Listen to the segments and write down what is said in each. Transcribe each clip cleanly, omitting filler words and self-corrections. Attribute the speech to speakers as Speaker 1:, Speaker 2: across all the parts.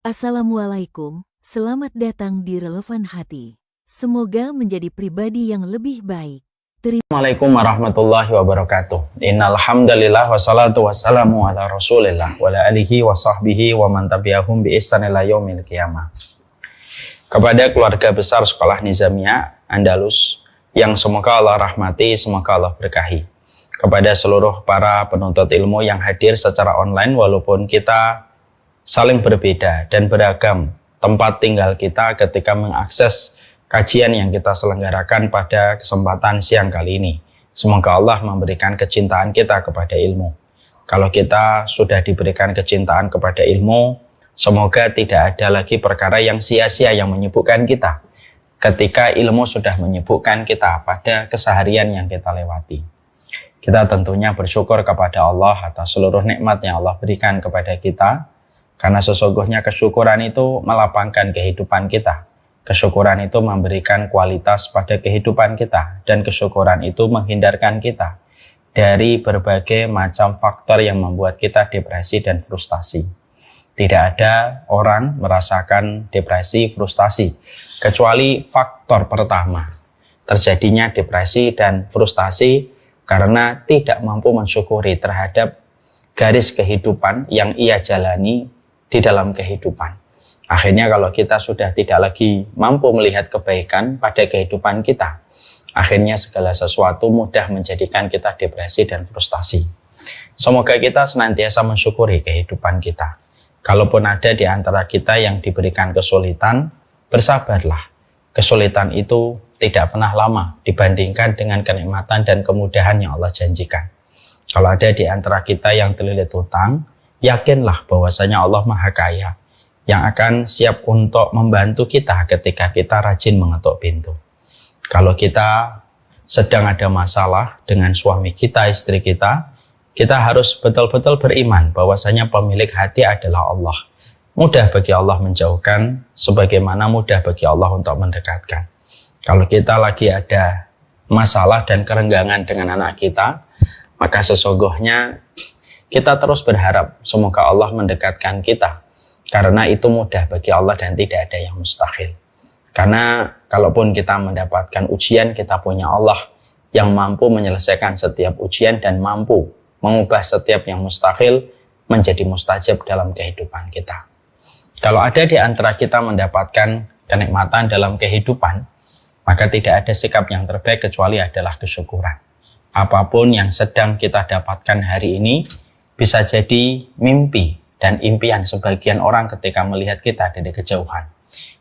Speaker 1: Assalamualaikum, selamat datang di Relevan Hati. Semoga menjadi pribadi yang lebih baik.
Speaker 2: Assalamualaikum warahmatullahi wabarakatuh. Innal hamdalillah wassalatu wassalamu ala Rasulillah wa ala alihi wa sahbihi wa man tabi'ahum bi ihsan ila yaumil qiyamah. Kepada keluarga besar Sekolah Nizamiyah Andalus yang semoga Allah rahmati, semoga Allah berkahi. Kepada seluruh para penuntut ilmu yang hadir secara online walaupun kita saling berbeda dan beragam tempat tinggal kita ketika mengakses kajian yang kita selenggarakan pada kesempatan siang kali ini. Semoga Allah memberikan kecintaan kita kepada ilmu. Kalau kita sudah diberikan kecintaan kepada ilmu, semoga tidak ada lagi perkara yang sia-sia yang menyibukkan kita ketika ilmu sudah menyibukkan kita pada keseharian yang kita lewati. Kita tentunya bersyukur kepada Allah atas seluruh nikmat yang Allah berikan kepada kita, karena sesungguhnya kesyukuran itu melapangkan kehidupan kita. Kesyukuran itu memberikan kualitas pada kehidupan kita, dan kesyukuran itu menghindarkan kita dari berbagai macam faktor yang membuat kita depresi dan frustasi. Tidak ada orang merasakan depresi, frustasi, kecuali faktor pertama, terjadinya depresi dan frustasi karena tidak mampu mensyukuri terhadap garis kehidupan yang ia jalani di dalam kehidupan. Akhirnya kalau kita sudah tidak lagi mampu melihat kebaikan pada kehidupan kita, akhirnya segala sesuatu mudah menjadikan kita depresi dan frustasi. Semoga kita senantiasa mensyukuri kehidupan kita. Kalaupun ada di antara kita yang diberikan kesulitan, bersabarlah. Kesulitan itu tidak pernah lama dibandingkan dengan kenikmatan dan kemudahan yang Allah janjikan. Kalau ada di antara kita yang terlilit hutang, yakinlah bahwasanya Allah Maha Kaya yang akan siap untuk membantu kita ketika kita rajin mengetuk pintu. Kalau kita sedang ada masalah dengan suami kita, istri kita, kita harus betul-betul beriman bahwasanya pemilik hati adalah Allah. Mudah bagi Allah menjauhkan, sebagaimana mudah bagi Allah untuk mendekatkan. Kalau kita lagi ada masalah dan kerenggangan dengan anak kita, maka sesungguhnya kita terus berharap semoga Allah mendekatkan kita, karena itu mudah bagi Allah dan tidak ada yang mustahil. Karena kalaupun kita mendapatkan ujian, kita punya Allah yang mampu menyelesaikan setiap ujian dan mampu mengubah setiap yang mustahil menjadi mustajab dalam kehidupan kita. Kalau ada di antara kita mendapatkan kenikmatan dalam kehidupan, maka tidak ada sikap yang terbaik kecuali adalah kesyukuran. Apapun yang sedang kita dapatkan hari ini bisa jadi mimpi dan impian sebagian orang ketika melihat kita dari kejauhan.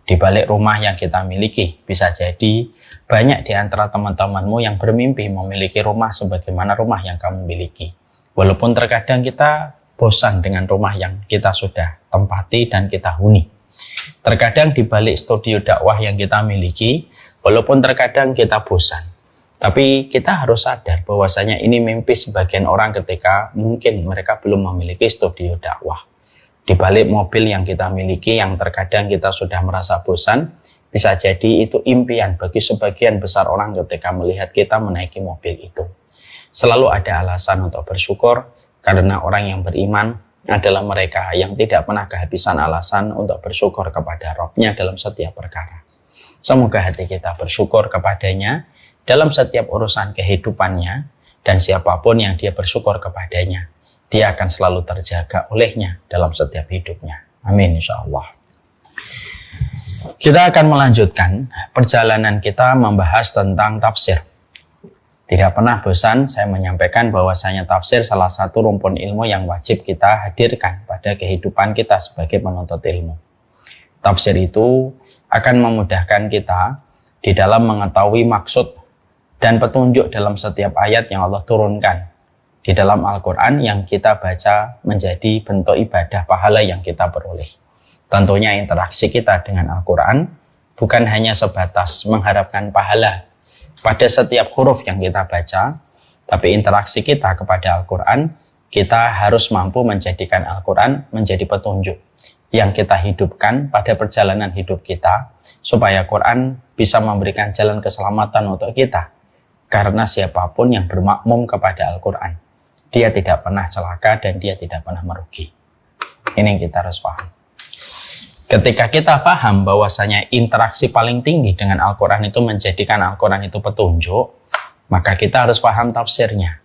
Speaker 2: Di balik rumah yang kita miliki, bisa jadi banyak di antara teman-temanmu yang bermimpi memiliki rumah sebagaimana rumah yang kamu miliki. Walaupun terkadang kita bosan dengan rumah yang kita sudah tempati dan kita huni. Terkadang di balik studio dakwah yang kita miliki, walaupun terkadang kita bosan, tapi kita harus sadar bahwasanya ini mimpi sebagian orang ketika mungkin mereka belum memiliki studio dakwah. Di balik mobil yang kita miliki yang terkadang kita sudah merasa bosan, bisa jadi itu impian bagi sebagian besar orang ketika melihat kita menaiki mobil itu. Selalu ada alasan untuk bersyukur, karena orang yang beriman adalah mereka yang tidak pernah kehabisan alasan untuk bersyukur kepada Rabb-Nya dalam setiap perkara. Semoga hati kita bersyukur kepadanya dalam setiap urusan kehidupannya, dan siapapun yang dia bersyukur kepadanya, dia akan selalu terjaga olehnya dalam setiap hidupnya. Amin insyaallah. Kita akan melanjutkan perjalanan kita membahas tentang tafsir. Tidak pernah bosan saya menyampaikan bahwasanya tafsir salah satu rumpun ilmu yang wajib kita hadirkan pada kehidupan kita sebagai penuntut ilmu. Tafsir itu akan memudahkan kita di dalam mengetahui maksud dan petunjuk dalam setiap ayat yang Allah turunkan di dalam Al-Quran yang kita baca menjadi bentuk ibadah pahala yang kita peroleh. Tentunya interaksi kita dengan Al-Quran bukan hanya sebatas mengharapkan pahala pada setiap huruf yang kita baca, tapi interaksi kita kepada Al-Quran, kita harus mampu menjadikan Al-Quran menjadi petunjuk yang kita hidupkan pada perjalanan hidup kita, supaya Quran bisa memberikan jalan keselamatan untuk kita. Karena siapapun yang bermakmum kepada Al-Quran, dia tidak pernah celaka dan dia tidak pernah merugi. Ini yang kita harus paham. Ketika kita paham bahwasanya interaksi paling tinggi dengan Al-Quran itu menjadikan Al-Quran itu petunjuk, maka kita harus paham tafsirnya.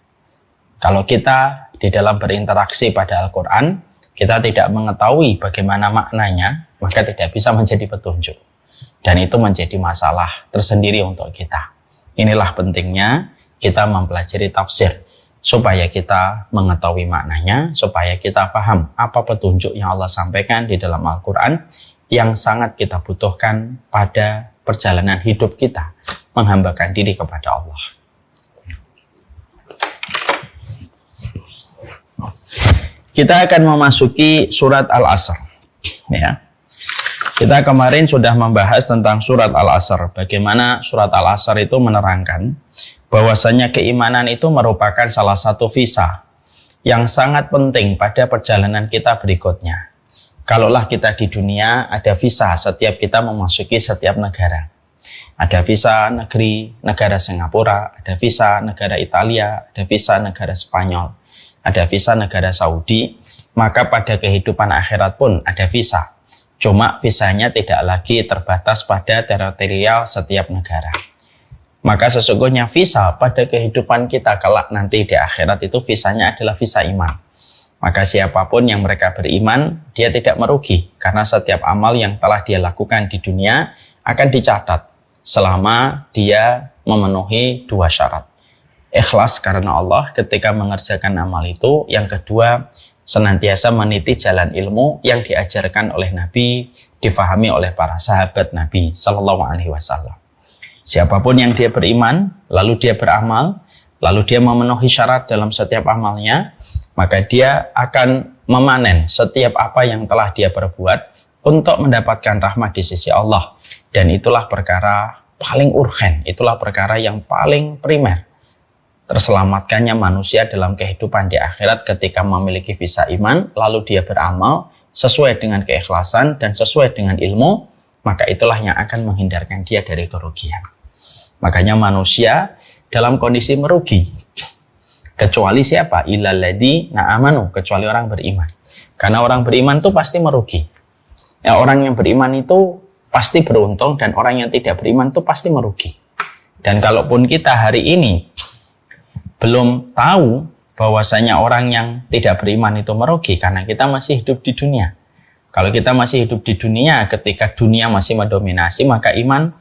Speaker 2: Kalau kita di dalam berinteraksi pada Al-Quran, kita tidak mengetahui bagaimana maknanya, maka tidak bisa menjadi petunjuk. Dan itu menjadi masalah tersendiri untuk kita. Inilah pentingnya kita mempelajari tafsir, supaya kita mengetahui maknanya, supaya kita paham apa petunjuk yang Allah sampaikan di dalam Al-Quran yang sangat kita butuhkan pada perjalanan hidup kita, menghambakan diri kepada Allah. Kita akan memasuki surat Al-Asr. Ya. Kita kemarin sudah membahas tentang surat Al-Asr. Bagaimana surat Al-Asr itu menerangkan bahwasanya keimanan itu merupakan salah satu visa yang sangat penting pada perjalanan kita berikutnya. Kalaulah kita di dunia, ada visa setiap kita memasuki setiap negara. Ada visa negara Singapura, ada visa negara Italia, ada visa negara Spanyol, ada visa negara Saudi. Maka pada kehidupan akhirat pun ada visa. Cuma visanya tidak lagi terbatas pada teritorial setiap negara. Maka sesungguhnya visa pada kehidupan kita kelak nanti di akhirat itu visanya adalah visa iman. Maka siapapun yang mereka beriman, dia tidak merugi. Karena setiap amal yang telah dia lakukan di dunia akan dicatat selama dia memenuhi dua syarat. Ikhlas karena Allah ketika mengerjakan amal itu. Yang kedua, senantiasa meniti jalan ilmu yang diajarkan oleh Nabi, difahami oleh para sahabat Nabi Sallallahu Alaihi Wasallam. Siapapun yang dia beriman, lalu dia beramal, lalu dia memenuhi syarat dalam setiap amalnya, maka dia akan memanen setiap apa yang telah dia perbuat untuk mendapatkan rahmat di sisi Allah. Dan itulah perkara paling urgen, itulah perkara yang paling primer. Terselamatkannya manusia dalam kehidupan di akhirat ketika memiliki visa iman, lalu dia beramal sesuai dengan keikhlasan dan sesuai dengan ilmu, maka itulah yang akan menghindarkan dia dari kerugian. Makanya manusia dalam kondisi merugi, kecuali siapa? Illal ladzina amanu, kecuali orang beriman. Karena orang beriman itu pasti merugi. Ya, orang yang beriman itu pasti beruntung, dan orang yang tidak beriman itu pasti merugi. Dan kalaupun kita hari ini belum tahu bahwasanya orang yang tidak beriman itu merugi karena kita masih hidup di dunia. Kalau kita masih hidup di dunia, ketika dunia masih mendominasi, maka iman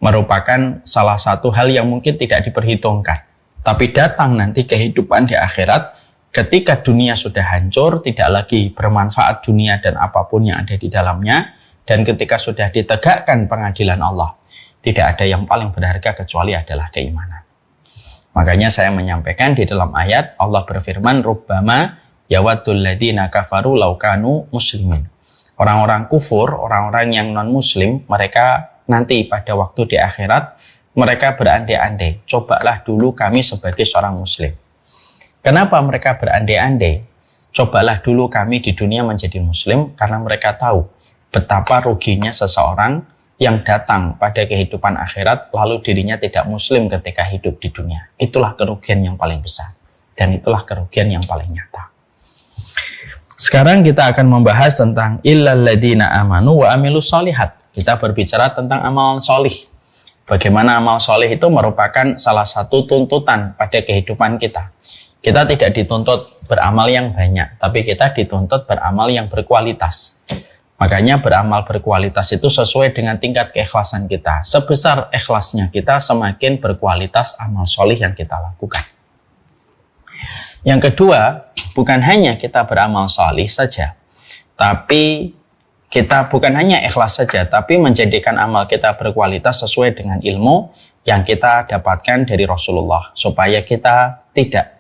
Speaker 2: merupakan salah satu hal yang mungkin tidak diperhitungkan. Tapi datang nanti kehidupan di akhirat, ketika dunia sudah hancur, tidak lagi bermanfaat dunia dan apapun yang ada di dalamnya, dan ketika sudah ditegakkan pengadilan Allah, tidak ada yang paling berharga kecuali adalah keimanan. Makanya saya menyampaikan di dalam ayat Allah berfirman, rubbama yawaddul ladzina kafaru law kanu muslimin. Orang-orang kufur, orang-orang yang non-muslim, mereka nanti pada waktu di akhirat, mereka berandai-andai, cobalah dulu kami sebagai seorang muslim. Kenapa mereka berandai-andai? Cobalah dulu kami di dunia menjadi muslim, karena mereka tahu betapa ruginya seseorang yang datang pada kehidupan akhirat lalu dirinya tidak muslim ketika hidup di dunia. Itulah kerugian yang paling besar, dan itulah kerugian yang paling nyata. Sekarang kita akan membahas tentang illal ladzina amanu wa amilus sholihat. Kita berbicara tentang amal solih. Bagaimana amal solih itu merupakan salah satu tuntutan pada kehidupan kita. Kita tidak dituntut beramal yang banyak, tapi kita dituntut beramal yang berkualitas. Makanya beramal berkualitas itu sesuai dengan tingkat keikhlasan kita. Sebesar ikhlasnya kita, semakin berkualitas amal solih yang kita lakukan. Yang kedua, bukan hanya kita beramal solih saja, tapi kita bukan hanya ikhlas saja, tapi menjadikan amal kita berkualitas sesuai dengan ilmu yang kita dapatkan dari Rasulullah, supaya kita tidak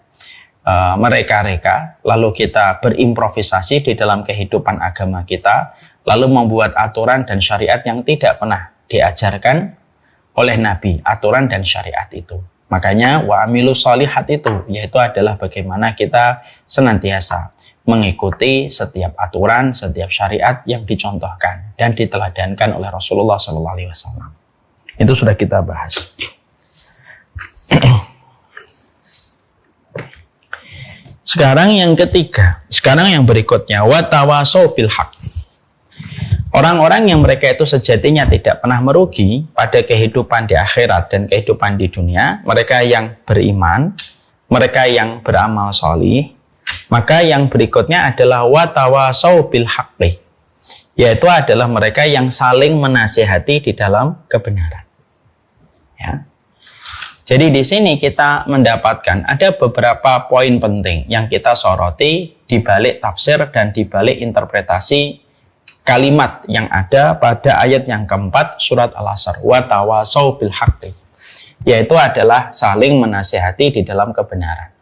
Speaker 2: mereka-reka, lalu kita berimprovisasi di dalam kehidupan agama kita, lalu membuat aturan dan syariat yang tidak pernah diajarkan oleh Nabi, aturan dan syariat itu. Makanya wa amilus sholihat itu, yaitu adalah bagaimana kita senantiasa mengikuti setiap aturan, setiap syariat yang dicontohkan dan diteladankan oleh Rasulullah SAW. Itu sudah kita bahas. Sekarang yang ketiga, sekarang yang berikutnya, watawasau bil haq. Orang-orang yang mereka itu sejatinya tidak pernah merugi pada kehidupan di akhirat dan kehidupan di dunia, mereka yang beriman, mereka yang beramal sholih, maka yang berikutnya adalah watawasau bil haqqi, yaitu adalah mereka yang saling menasihati di dalam kebenaran. Ya. Jadi di sini kita mendapatkan ada beberapa poin penting yang kita soroti di balik tafsir dan di balik interpretasi kalimat yang ada pada ayat yang keempat surat Al-Asr, watawasau bil haqqi, yaitu adalah saling menasihati di dalam kebenaran.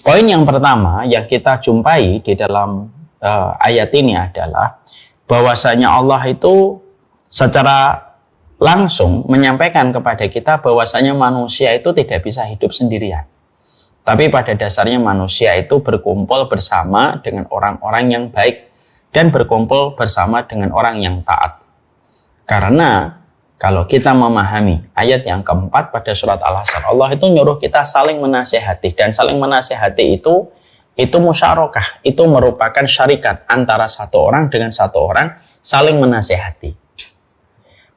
Speaker 2: Poin yang pertama yang kita jumpai di dalam ayat ini adalah bahwasanya Allah itu secara langsung menyampaikan kepada kita bahwasanya manusia itu tidak bisa hidup sendirian. Tapi pada dasarnya manusia itu berkumpul bersama dengan orang-orang yang baik dan berkumpul bersama dengan orang yang taat. Karena kalau kita memahami ayat yang keempat pada surat Al-Asr, Allah itu nyuruh kita saling menasihati, dan saling menasihati itu musyarakah, itu merupakan syarikat antara satu orang dengan satu orang saling menasihati.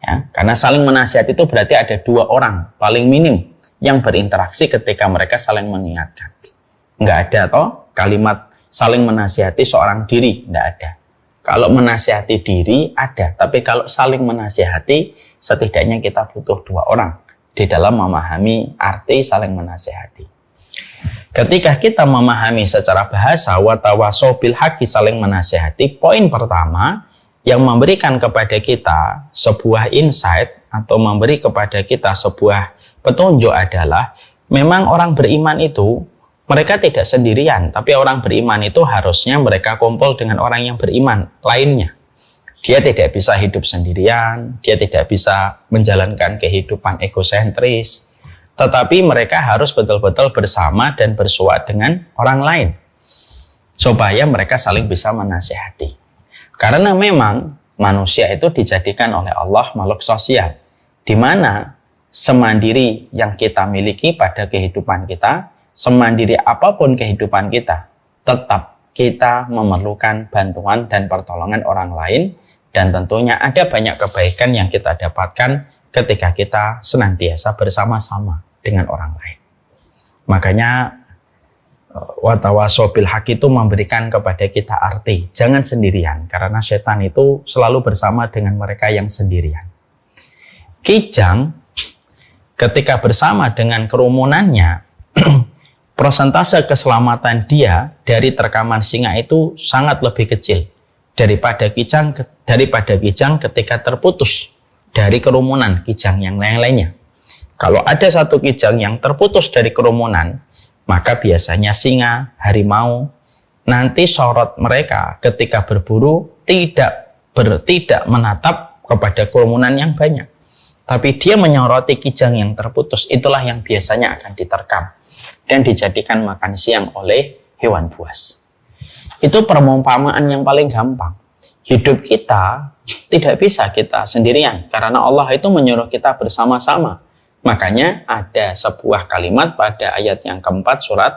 Speaker 2: Ya, karena saling menasihati itu berarti ada dua orang paling minim yang berinteraksi ketika mereka saling mengingatkan. Nggak ada toh kalimat saling menasihati seorang diri, nggak ada. Kalau menasihati diri ada, tapi kalau saling menasihati setidaknya kita butuh dua orang di dalam memahami arti saling menasihati. Ketika kita memahami secara bahasa watawasau bil haqqi, saling menasihati, poin pertama yang memberikan kepada kita sebuah insight atau memberi kepada kita sebuah petunjuk adalah memang orang beriman itu mereka tidak sendirian, tapi orang beriman itu harusnya mereka kumpul dengan orang yang beriman lainnya. Dia tidak bisa hidup sendirian, dia tidak bisa menjalankan kehidupan egosentris, tetapi mereka harus betul-betul bersama dan bersuat dengan orang lain, supaya mereka saling bisa menasihati. Karena memang manusia itu dijadikan oleh Allah makhluk sosial, di mana semandiri yang kita miliki pada kehidupan kita, semandiri apapun kehidupan kita, tetap kita memerlukan bantuan dan pertolongan orang lain, dan tentunya ada banyak kebaikan yang kita dapatkan ketika kita senantiasa bersama-sama dengan orang lain. Makanya watawasau bil haqqi itu memberikan kepada kita arti jangan sendirian, karena setan itu selalu bersama dengan mereka yang sendirian. Kijang ketika bersama dengan kerumunannya persentase keselamatan dia dari terkaman singa itu sangat lebih kecil daripada kijang ketika terputus dari kerumunan kijang yang lain-lainnya. Kalau ada satu kijang yang terputus dari kerumunan, maka biasanya singa, harimau, nanti sorot mereka ketika berburu tidak menatap kepada kerumunan yang banyak, tapi dia menyoroti kijang yang terputus. Itulah yang biasanya akan diterkam dan dijadikan makan siang oleh hewan buas. Itu perumpamaan yang paling gampang. Hidup kita tidak bisa kita sendirian, karena Allah itu menyuruh kita bersama-sama. Makanya ada sebuah kalimat pada ayat yang keempat surat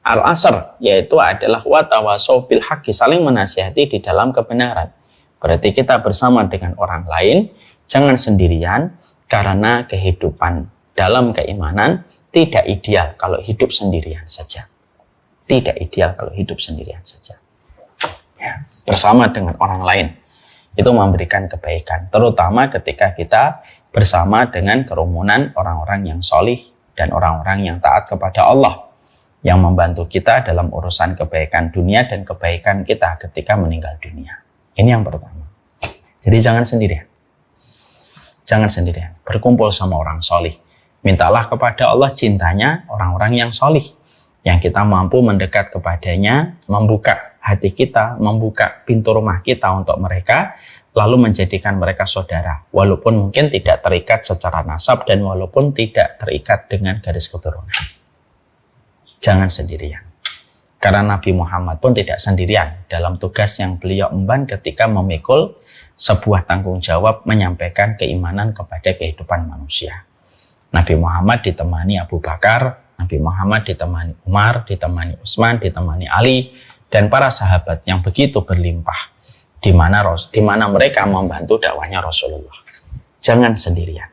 Speaker 2: Al-Asr, yaitu adalah watawasau bil haqqi, saling menasihati di dalam kebenaran. Berarti kita bersama dengan orang lain, jangan sendirian, karena kehidupan dalam keimanan tidak ideal kalau hidup sendirian saja. Tidak ideal kalau hidup sendirian saja. Ya, bersama dengan orang lain itu memberikan kebaikan, terutama ketika kita bersama dengan kerumunan orang-orang yang solih dan orang-orang yang taat kepada Allah, yang membantu kita dalam urusan kebaikan dunia dan kebaikan kita ketika meninggal dunia. Ini yang pertama. Jadi jangan sendirian. Jangan sendirian. Berkumpul sama orang solih. Mintalah kepada Allah cintanya orang-orang yang solih, yang kita mampu mendekat kepadanya, membuka hati kita, membuka pintu rumah kita untuk mereka, lalu menjadikan mereka saudara, walaupun mungkin tidak terikat secara nasab dan walaupun tidak terikat dengan garis keturunan. Jangan sendirian. Karena Nabi Muhammad pun tidak sendirian dalam tugas yang beliau emban ketika memikul sebuah tanggung jawab menyampaikan keimanan kepada kehidupan manusia. Nabi Muhammad ditemani Abu Bakar, Nabi Muhammad ditemani Umar, ditemani Utsman, ditemani Ali, dan para sahabat yang begitu berlimpah di mana mereka membantu dakwahnya Rasulullah. Jangan sendirian.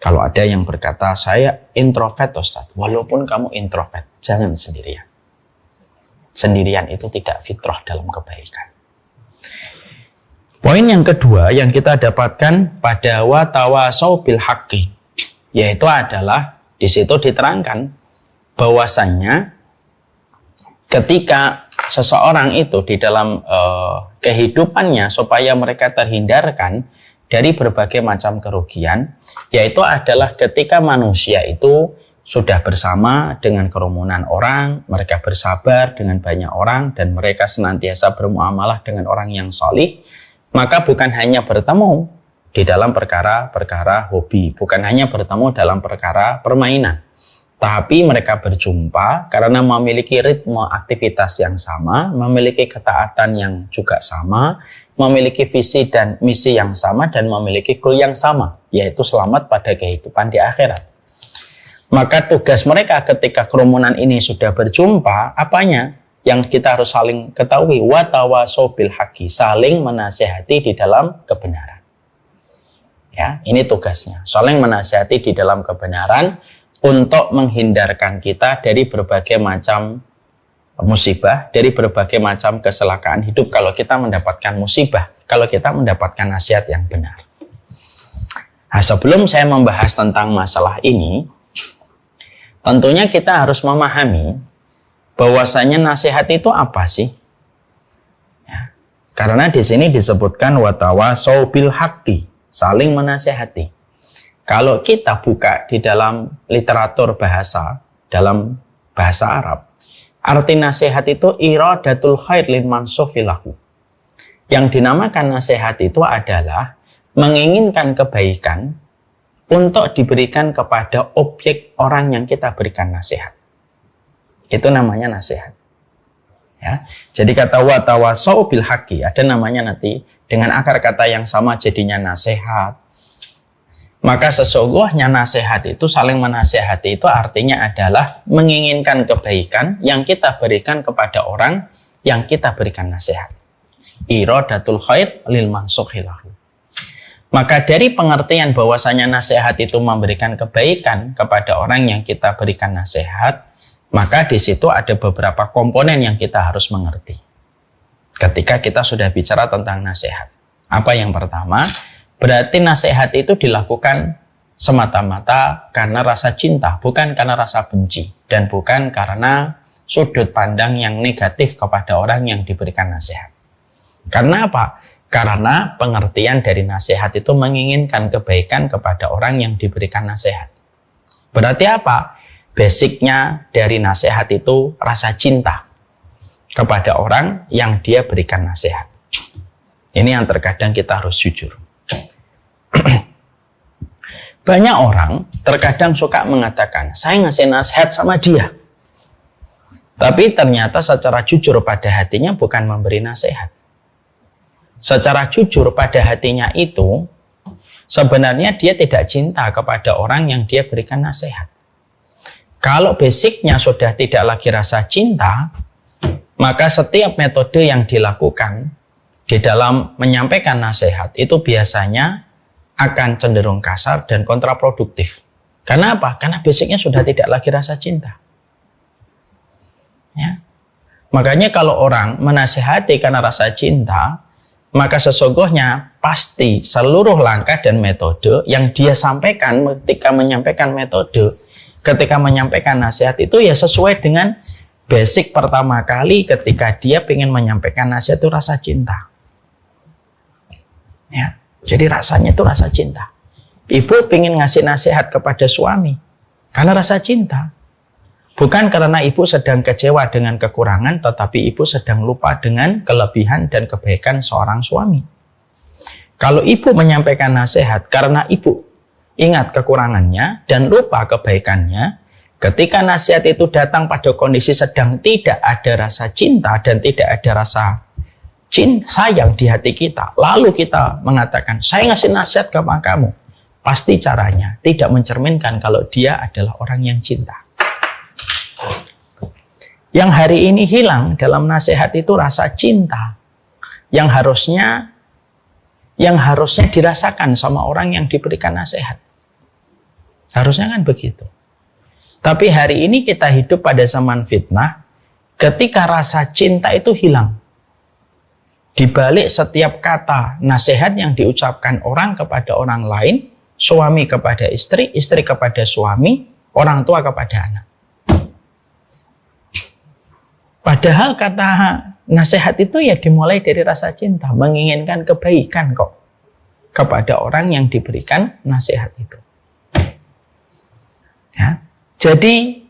Speaker 2: Kalau ada yang berkata, saya introvert Ustaz, walaupun kamu introvert, jangan sendirian. Sendirian itu tidak fitrah dalam kebaikan. Poin yang kedua yang kita dapatkan pada watawasau bil haqqi, yaitu adalah di situ diterangkan bahwasannya ketika seseorang itu di dalam kehidupannya supaya mereka terhindarkan dari berbagai macam kerugian, yaitu adalah ketika manusia itu sudah bersama dengan kerumunan orang, mereka bersabar dengan banyak orang, dan mereka senantiasa bermuamalah dengan orang yang solih, maka bukan hanya bertemu di dalam perkara-perkara hobi, bukan hanya bertemu dalam perkara permainan, tapi mereka berjumpa karena memiliki ritme aktivitas yang sama, memiliki ketaatan yang juga sama, memiliki visi dan misi yang sama, dan memiliki goal yang sama, yaitu selamat pada kehidupan di akhirat. Maka tugas mereka ketika kerumunan ini sudah berjumpa, apanya? Yang kita harus saling ketahui, watawasau bil haqqi, saling menasihati di dalam kebenaran. Ya, ini tugasnya, saling menasihati di dalam kebenaran untuk menghindarkan kita dari berbagai macam musibah, dari berbagai macam kecelakaan hidup kalau kita mendapatkan musibah, kalau kita mendapatkan nasihat yang benar. Nah, sebelum saya membahas tentang masalah ini, tentunya kita harus memahami bahwasanya nasihat itu apa sih? Ya, karena di sini disebutkan watawasau bil haqqi, saling menasihati. Kalau kita buka di dalam literatur bahasa, dalam bahasa Arab, arti nasihat itu iradatul khair lil mansukhi lahu. Yang dinamakan nasihat itu adalah menginginkan kebaikan untuk diberikan kepada objek orang yang kita berikan nasihat. Itu namanya nasihat. Ya. Jadi kata watawasau bil haqqi ada namanya nanti dengan akar kata yang sama jadinya nasihat. Maka sesungguhnya nasihat itu, saling menasihati itu artinya adalah menginginkan kebaikan yang kita berikan kepada orang yang kita berikan nasihat. Iradatul khair lil mansukhi lahu. Maka dari pengertian bahwasanya nasihat itu memberikan kebaikan kepada orang yang kita berikan nasihat, maka di situ ada beberapa komponen yang kita harus mengerti. Ketika kita sudah bicara tentang nasihat. Apa yang pertama? Berarti nasihat itu dilakukan semata-mata karena rasa cinta, bukan karena rasa benci, dan bukan karena sudut pandang yang negatif kepada orang yang diberikan nasihat. Karena apa? Karena pengertian dari nasihat itu menginginkan kebaikan kepada orang yang diberikan nasihat. Berarti apa? Basicnya dari nasihat itu rasa cinta kepada orang yang dia berikan nasihat. Ini yang terkadang kita harus jujur. Banyak orang terkadang suka mengatakan, saya ngasih nasihat sama dia. Tapi ternyata secara jujur pada hatinya bukan memberi nasihat. Secara jujur pada hatinya itu, sebenarnya dia tidak cinta kepada orang yang dia berikan nasihat. Kalau basicnya sudah tidak lagi rasa cinta, maka setiap metode yang dilakukan di dalam menyampaikan nasihat itu biasanya akan cenderung kasar dan kontraproduktif. Karena apa? Karena basicnya sudah tidak lagi rasa cinta. Ya. Makanya kalau orang menasihati karena rasa cinta, maka sesungguhnya pasti seluruh langkah dan metode yang dia sampaikan ketika menyampaikan metode, ketika menyampaikan nasihat itu ya sesuai dengan basic pertama kali ketika dia ingin menyampaikan nasihat itu rasa cinta. Ya. Jadi rasanya itu rasa cinta. Ibu ingin ngasih nasihat kepada suami karena rasa cinta. Bukan karena ibu sedang kecewa dengan kekurangan, tetapi ibu sedang lupa dengan kelebihan dan kebaikan seorang suami. Kalau ibu menyampaikan nasihat karena ibu ingat kekurangannya dan lupa kebaikannya, ketika nasihat itu datang pada kondisi sedang tidak ada rasa cinta dan tidak ada rasa sayang di hati kita, lalu kita mengatakan, saya ngasih nasihat kepada kamu, pasti caranya tidak mencerminkan kalau dia adalah orang yang cinta. Yang hari ini hilang dalam nasihat itu rasa cinta. yang harusnya dirasakan sama orang yang diberikan nasihat. Harusnya kan begitu. Tapi hari ini kita hidup pada zaman fitnah, ketika rasa cinta itu hilang. Di balik setiap kata nasihat yang diucapkan orang kepada orang lain, suami kepada istri, istri kepada suami, orang tua kepada anak. Padahal kata nasihat itu ya dimulai dari rasa cinta, menginginkan kebaikan kok kepada orang yang diberikan nasihat itu. Ya. Jadi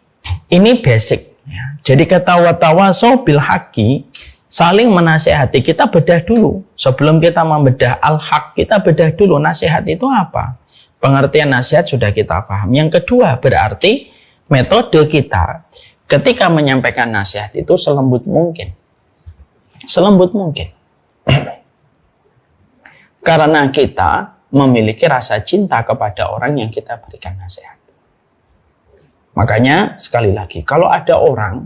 Speaker 2: ini basic. Ya. Jadi ketawa-tawaso bil haqi, saling menasehati. Kita bedah dulu. Sebelum kita membedah al-haq, kita bedah dulu nasihat itu apa. Pengertian nasihat sudah kita paham. Yang kedua berarti metode kita ketika menyampaikan nasihat itu selembut mungkin. Selembut mungkin. Karena kita memiliki rasa cinta kepada orang yang kita berikan nasihat. Makanya sekali lagi, kalau ada orang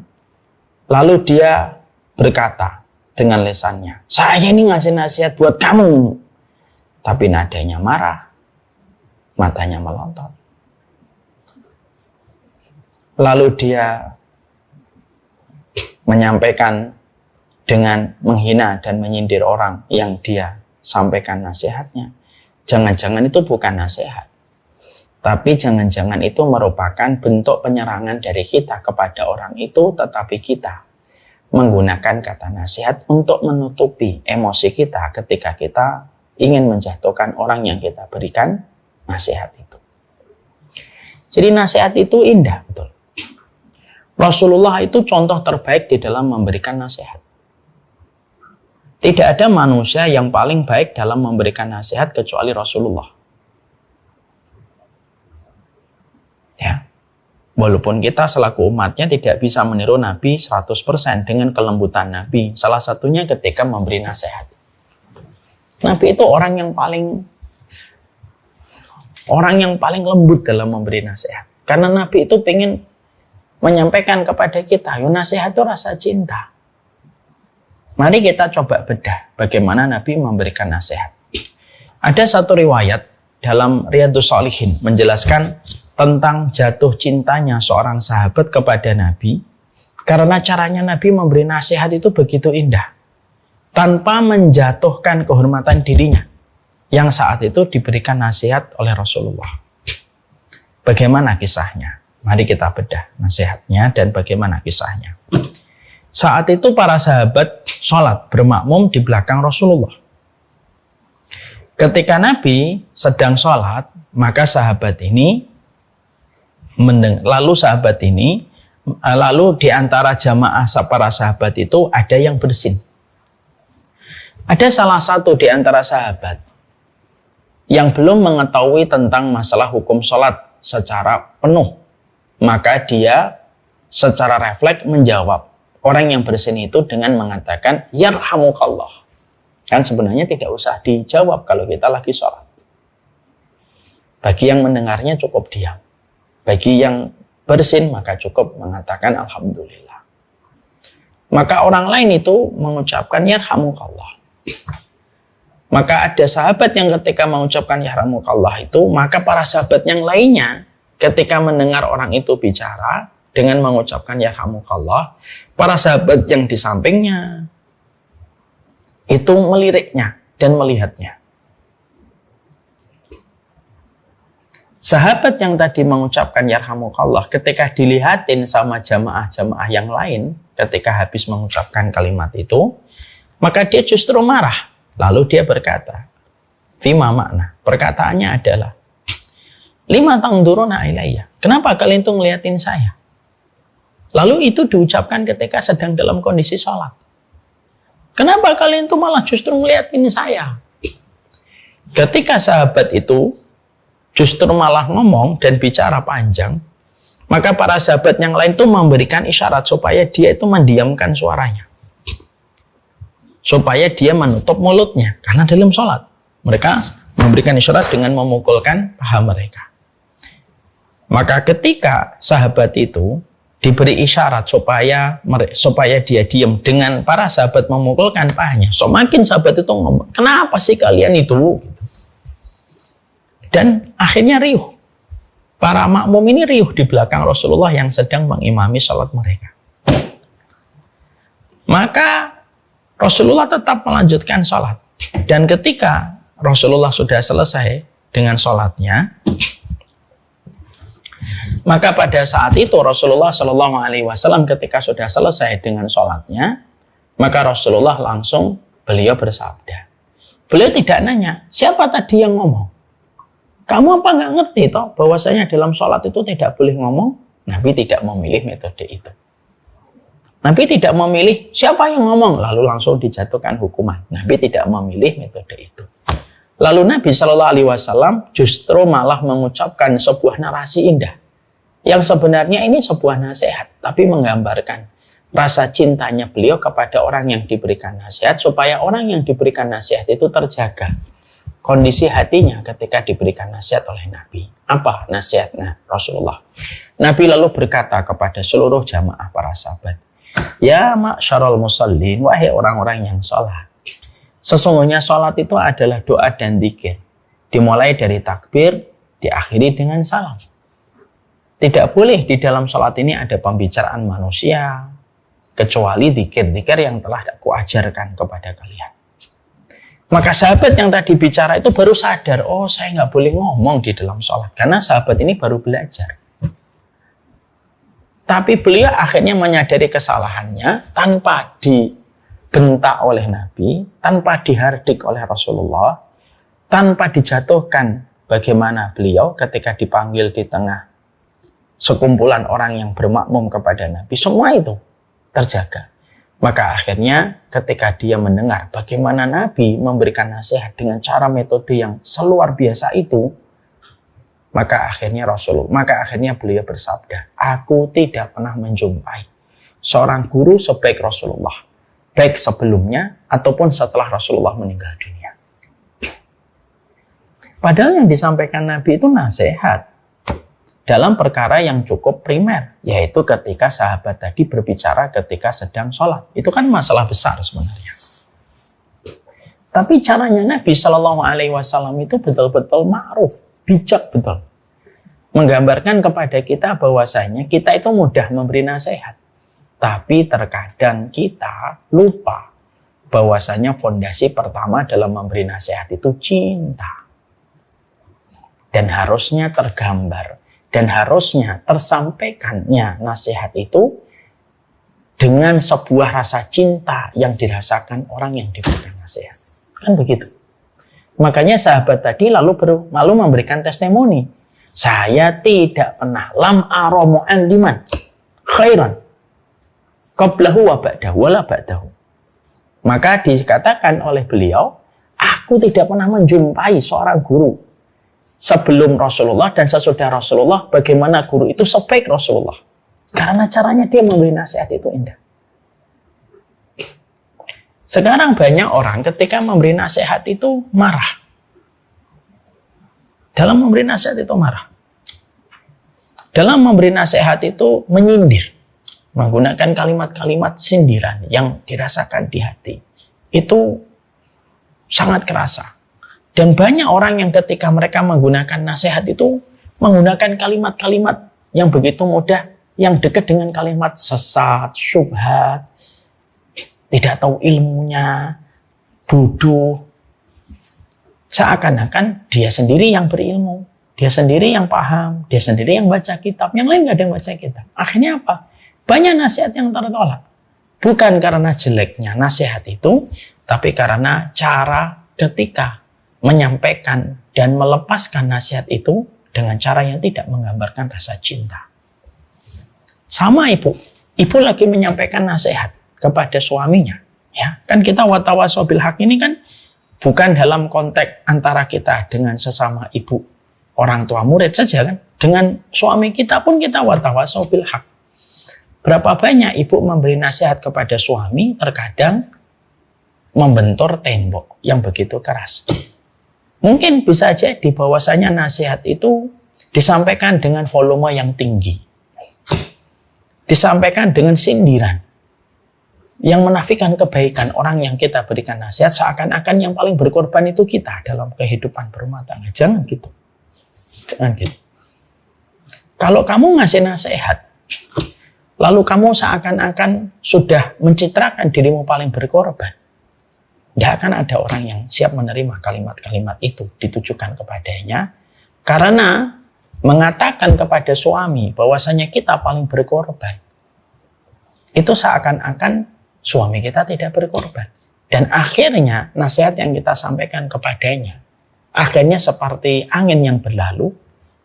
Speaker 2: lalu dia berkata dengan lisannya, saya ini ngasih nasihat buat kamu, tapi nadanya marah, matanya melotot. Lalu dia menyampaikan dengan menghina dan menyindir orang yang dia sampaikan nasihatnya. Jangan-jangan itu bukan nasihat. Tapi jangan-jangan itu merupakan bentuk penyerangan dari kita kepada orang itu, tetapi kita menggunakan kata nasihat untuk menutupi emosi kita ketika kita ingin menjatuhkan orang yang kita berikan nasihat itu. Jadi nasihat itu indah, betul. Rasulullah itu contoh terbaik di dalam memberikan nasihat. Tidak ada manusia yang paling baik dalam memberikan nasihat kecuali Rasulullah. Ya. Walaupun kita selaku umatnya tidak bisa meniru Nabi 100% dengan kelembutan Nabi. Salah satunya ketika memberi nasihat. Nabi itu orang yang paling lembut dalam memberi nasihat. Karena Nabi itu ingin menyampaikan kepada kita, yo nasihat itu rasa cinta. Mari kita coba bedah bagaimana Nabi memberikan nasihat. Ada satu riwayat dalam Riyadhus Shalihin menjelaskan tentang jatuh cintanya seorang sahabat kepada Nabi karena caranya Nabi memberi nasihat itu begitu indah tanpa menjatuhkan kehormatan dirinya yang saat itu diberikan nasihat oleh Rasulullah. Bagaimana kisahnya? Mari kita bedah nasihatnya dan bagaimana kisahnya. Saat itu para sahabat sholat bermakmum di belakang Rasulullah. Ketika Nabi sedang sholat, maka lalu di antara jamaah para sahabat itu ada yang bersin. Ada salah satu di antara sahabat yang belum mengetahui tentang masalah hukum sholat secara penuh. Maka dia secara refleks menjawab orang yang bersin itu dengan mengatakan yarhamukallah. Kan sebenarnya tidak usah dijawab kalau kita lagi sholat. Bagi yang mendengarnya cukup diam. Bagi yang bersin maka cukup mengatakan alhamdulillah. Maka orang lain itu mengucapkan yarhamukallah. Maka ada sahabat yang ketika mengucapkan yarhamukallah itu, maka para sahabat yang lainnya ketika mendengar orang itu bicara dengan mengucapkan yarhamukallah, para sahabat yang di sampingnya itu meliriknya dan melihatnya. Sahabat yang tadi mengucapkan yarhamukallah ketika dilihatin sama jamaah-jamaah yang lain ketika habis mengucapkan kalimat itu, maka dia justru marah. Lalu dia berkata, fima makna, perkataannya adalah, lima tangduruna ilayya, kenapa kalian itu ngeliatin saya? Lalu itu diucapkan ketika sedang dalam kondisi sholat. Kenapa kalian itu malah justru ngeliatin saya? Ketika sahabat itu justru malah ngomong dan bicara panjang, maka para sahabat yang lain itu memberikan isyarat supaya dia itu mendiamkan suaranya. Supaya dia menutup mulutnya. Karena dalam sholat, mereka memberikan isyarat dengan memukulkan paha mereka. Maka ketika sahabat itu diberi isyarat supaya dia diam, dengan para sahabat memukulkan pahanya, semakin sahabat itu ngomong, kenapa sih kalian itu? Gitu. Dan akhirnya riuh. Para makmum ini riuh di belakang Rasulullah yang sedang mengimami sholat mereka. Maka Rasulullah tetap melanjutkan sholat. Dan ketika Rasulullah sudah selesai dengan sholatnya, maka pada saat itu Rasulullah Shallallahu Alaihi Wasallam ketika sudah selesai dengan sholatnya, maka Rasulullah langsung beliau bersabda. Beliau tidak nanya, siapa tadi yang ngomong? Kamu apa nggak ngerti toh bahwasanya dalam sholat itu tidak boleh ngomong? Nabi tidak memilih metode itu. Nabi tidak memilih siapa yang ngomong lalu langsung dijatuhkan hukuman. Nabi tidak memilih metode itu. Lalu Nabi Shallallahu Alaihi Wasallam justru malah mengucapkan sebuah narasi indah yang sebenarnya ini sebuah nasihat, tapi menggambarkan rasa cintanya beliau kepada orang yang diberikan nasihat supaya orang yang diberikan nasihat itu terjaga kondisi hatinya ketika diberikan nasihat oleh Nabi. Apa nasihatnya Rasulullah? Nabi lalu berkata kepada seluruh jamaah para sahabat, ya ma'syarul musallin, wahai orang-orang yang sholat. Sesungguhnya sholat itu adalah doa dan zikir. Dimulai dari takbir, diakhiri dengan salam. Tidak boleh di dalam sholat ini ada pembicaraan manusia, kecuali zikir-zikir yang telah aku ajarkan kepada kalian. Maka sahabat yang tadi bicara itu baru sadar, oh saya nggak boleh ngomong di dalam sholat. Karena sahabat ini baru belajar. Tapi beliau akhirnya menyadari kesalahannya tanpa dibentak oleh Nabi, tanpa dihardik oleh Rasulullah, tanpa dijatuhkan bagaimana beliau ketika dipanggil di tengah sekumpulan orang yang bermakmum kepada Nabi. Semua itu terjaga. Maka akhirnya ketika dia mendengar bagaimana Nabi memberikan nasihat dengan cara metode yang seluar biasa itu, maka akhirnya beliau bersabda, aku tidak pernah menjumpai seorang guru sebaik Rasulullah, baik sebelumnya ataupun setelah Rasulullah meninggal dunia. Padahal yang disampaikan Nabi itu nasihat dalam perkara yang cukup primer, yaitu ketika sahabat tadi berbicara ketika sedang sholat. Itu kan masalah besar sebenarnya. Tapi caranya Nabi Shallallahu Alaihi Wasallam itu betul-betul ma'ruf, bijak betul. Menggambarkan kepada kita bahwasanya kita itu mudah memberi nasihat. Tapi terkadang kita lupa bahwasanya fondasi pertama dalam memberi nasihat itu cinta. Dan harusnya tergambar. Dan harusnya tersampaikannya nasihat itu dengan sebuah rasa cinta yang dirasakan orang yang diberikan nasihat. Kan begitu. Makanya sahabat tadi lalu memberikan testimoni. Saya tidak pernah lam aramu aliman khairan qablahu wa ba'dahu wala ba'dahu. Maka dikatakan oleh beliau, aku tidak pernah menjumpai seorang guru sebelum Rasulullah dan sesudah Rasulullah bagaimana guru itu sebaik Rasulullah. Karena caranya dia memberi nasihat itu indah. Sekarang banyak orang ketika memberi nasihat itu marah. Dalam memberi nasihat itu marah. Dalam memberi nasihat itu menyindir. Menggunakan kalimat-kalimat sindiran yang dirasakan di hati. Itu sangat kerasa. Dan banyak orang yang ketika mereka menggunakan nasihat itu menggunakan kalimat-kalimat yang begitu mudah, yang dekat dengan kalimat sesat, syubhat, tidak tahu ilmunya, bodoh. Seakan-akan dia sendiri yang berilmu, dia sendiri yang paham, dia sendiri yang baca kitab, yang lain nggak ada yang baca kitab. Akhirnya apa? Banyak nasihat yang tertolak. Bukan karena jeleknya nasihat itu, tapi karena cara ketika menyampaikan dan melepaskan nasihat itu dengan cara yang tidak menggambarkan rasa cinta. Sama ibu lagi menyampaikan nasihat kepada suaminya, ya kan kita watawasau bil haq ini kan bukan dalam konteks antara kita dengan sesama ibu, orang tua murid saja kan, dengan suami kita pun kita watawasau bil haq. Berapa banyak ibu memberi nasihat kepada suami terkadang membentur tembok yang begitu keras. Mungkin bisa jadi bahwasanya nasihat itu disampaikan dengan volume yang tinggi. disampaikan dengan sindiran yang menafikan kebaikan orang yang kita berikan nasihat, seakan-akan yang paling berkorban itu kita dalam kehidupan berumah tangga. Jangan gitu. Jangan gitu. Kalau kamu ngasih nasihat, lalu kamu seakan-akan sudah mencitrakan dirimu paling berkorban, tidak akan ada orang yang siap menerima kalimat-kalimat itu ditujukan kepadanya, karena mengatakan kepada suami bahwasanya kita paling berkorban, itu seakan-akan suami kita tidak berkorban. Dan akhirnya nasihat yang kita sampaikan kepadanya, akhirnya seperti angin yang berlalu,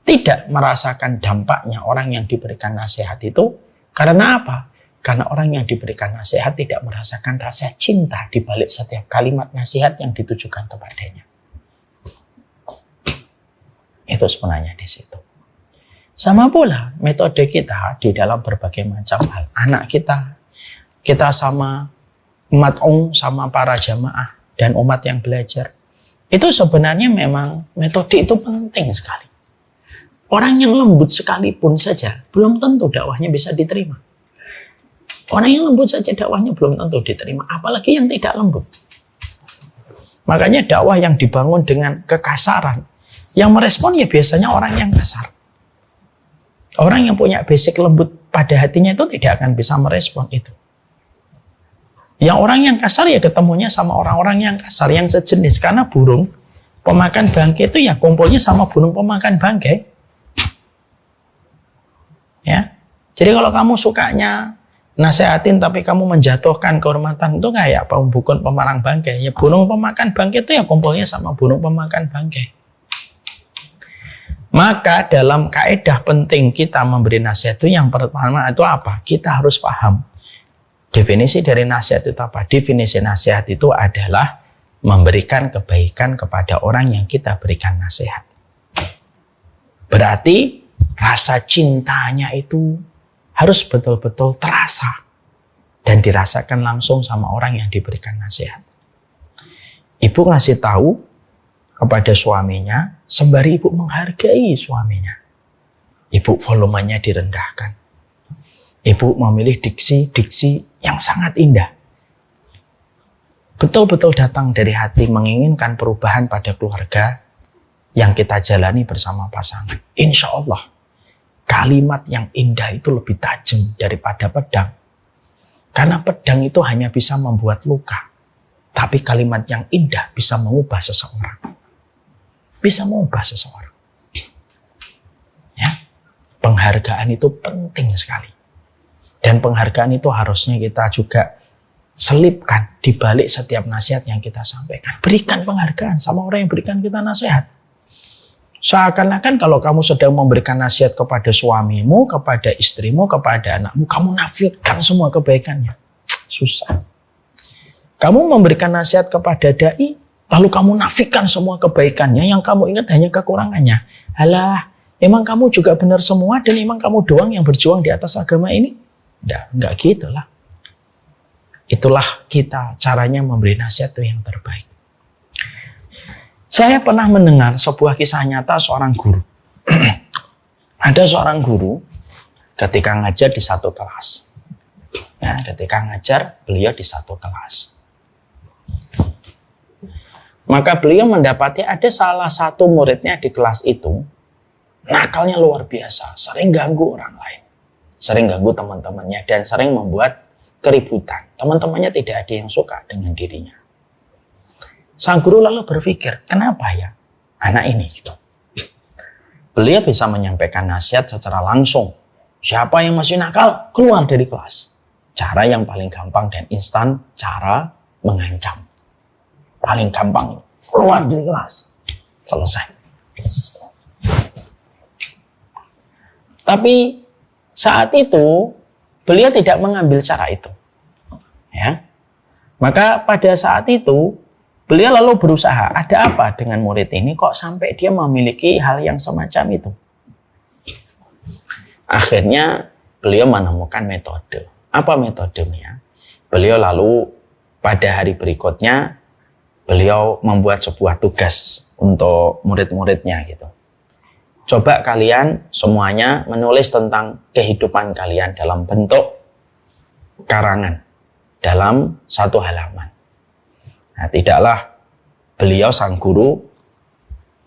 Speaker 2: tidak merasakan dampaknya orang yang diberikan nasihat itu. Karena apa? Karena orang yang diberikan nasihat tidak merasakan rasa cinta di balik setiap kalimat nasihat yang ditujukan kepadanya. Itu sebenarnya di situ. Sama pula metode kita di dalam berbagai macam hal. Anak kita sama mat'um, sama para jamaah dan umat yang belajar. Itu sebenarnya memang metode itu penting sekali. Orang yang lembut sekalipun saja belum tentu dakwahnya bisa diterima. Orang yang lembut saja dakwahnya belum tentu diterima, apalagi yang tidak lembut. Makanya dakwah yang dibangun dengan kekasaran, yang merespon ya biasanya orang yang kasar. Orang yang punya basic lembut pada hatinya itu tidak akan bisa merespon itu. Yang orang yang kasar ya ketemunya sama orang-orang yang kasar, yang sejenis. Karena burung pemakan bangkai itu ya kumpulnya sama burung pemakan bangkai. Ya, jadi kalau kamu sukanya nasehatin tapi kamu menjatuhkan kehormatan, itu kayak pembukun pemarang bangkai. Ya burung pemakan bangkai itu ya kumpulnya sama burung pemakan bangkai. Maka dalam kaidah penting kita memberi nasihat itu yang pertama itu apa? Kita harus paham definisi dari nasihat itu apa. Definisi nasihat itu adalah memberikan kebaikan kepada orang yang kita berikan nasihat. Berarti rasa cintanya itu harus betul-betul terasa dan dirasakan langsung sama orang yang diberikan nasihat. Ibu ngasih tahu kepada suaminya sembari ibu menghargai suaminya. Ibu volumenya direndahkan. Ibu memilih diksi yang sangat indah. Betul-betul datang dari hati menginginkan perubahan pada keluarga yang kita jalani bersama pasangan. Insya Allah kalimat yang indah itu lebih tajam daripada pedang. Karena pedang itu hanya bisa membuat luka. Tapi kalimat yang indah bisa mengubah seseorang. Bisa mengubah seseorang. Ya, penghargaan itu penting sekali. Dan penghargaan itu harusnya kita juga selipkan di balik setiap nasihat yang kita sampaikan. Berikan penghargaan sama orang yang berikan kita nasihat. Seakan-akan kalau kamu sedang memberikan nasihat kepada suamimu, kepada istrimu, kepada anakmu, kamu nafikan semua kebaikannya. Susah. Kamu memberikan nasihat kepada dai, lalu kamu nafikan semua kebaikannya, yang kamu ingat hanya kekurangannya. Alah, emang kamu juga benar semua dan emang kamu doang yang berjuang di atas agama ini? Enggak gitulah. Itulah kita caranya memberi nasihat itu yang terbaik. Saya pernah mendengar sebuah kisah nyata seorang guru. Ada seorang guru ketika ngajar di satu kelas. Ya, ketika ngajar, beliau di satu kelas. Maka beliau mendapati ada salah satu muridnya di kelas itu, nakalnya luar biasa, sering ganggu orang lain. Sering ganggu teman-temannya dan sering membuat keributan. Teman-temannya tidak ada yang suka dengan dirinya. Sang guru lalu berpikir, kenapa ya anak ini gitu. Beliau bisa menyampaikan nasihat secara langsung. Siapa yang masih nakal, keluar dari kelas. Cara yang paling gampang dan instan, cara mengancam. Paling gampang, keluar dari kelas. Selesai. Tapi saat itu, beliau tidak mengambil cara itu. Ya. Maka pada saat itu, beliau lalu berusaha, ada apa dengan murid ini kok sampai dia memiliki hal yang semacam itu? Akhirnya beliau menemukan metode. Apa metodenya? Beliau lalu pada hari berikutnya, beliau membuat sebuah tugas untuk murid-muridnya gitu. coba kalian semuanya menulis tentang kehidupan kalian dalam bentuk karangan dalam satu halaman. Nah, tidaklah beliau sang guru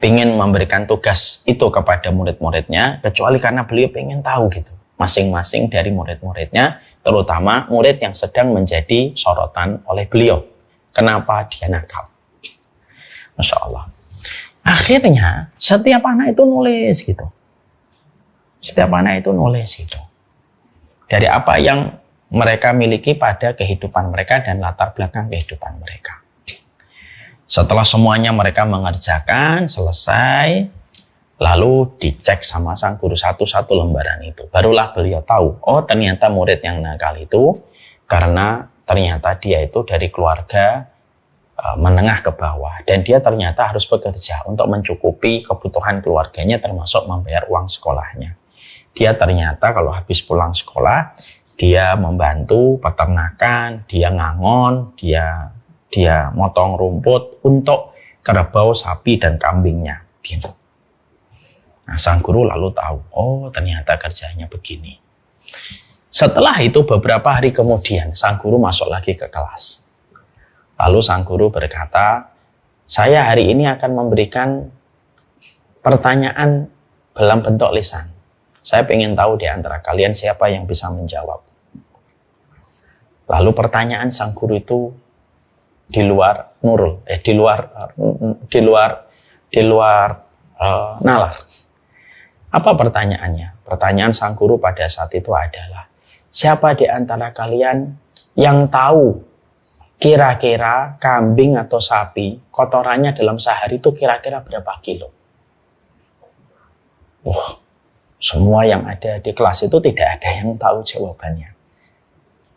Speaker 2: ingin memberikan tugas itu kepada murid-muridnya, kecuali karena beliau ingin tahu gitu masing-masing dari murid-muridnya, terutama murid yang sedang menjadi sorotan oleh beliau. Kenapa dia nakal? Masya Allah. Akhirnya setiap anak itu nulis gitu. Setiap anak itu nulis gitu. Dari apa yang mereka miliki pada kehidupan mereka dan latar belakang kehidupan mereka. Setelah semuanya mereka mengerjakan, selesai, lalu dicek sama sang guru satu-satu lembaran itu. Barulah beliau tahu, oh ternyata murid yang nakal itu karena ternyata dia itu dari keluarga menengah ke bawah. Dan dia ternyata harus bekerja untuk mencukupi kebutuhan keluarganya termasuk membayar uang sekolahnya. Dia ternyata kalau habis pulang sekolah, dia membantu peternakan, dia ngangon, dia motong rumput untuk kerbau, sapi, dan kambingnya. Gitu. Nah, sang guru lalu tahu, oh ternyata kerjanya begini. Setelah itu beberapa hari kemudian, sang guru masuk lagi ke kelas. Lalu sang guru berkata, saya hari ini akan memberikan pertanyaan dalam bentuk lisan. Saya ingin tahu di antara kalian siapa yang bisa menjawab. Lalu pertanyaan sang guru itu di luar nurul, di luar nalar. Apa pertanyaannya? Pertanyaan sang guru pada saat itu adalah, siapa di antara kalian yang tahu kira-kira kambing atau sapi kotorannya dalam sehari itu kira-kira berapa kilo? Semua yang ada di kelas itu tidak ada yang tahu jawabannya.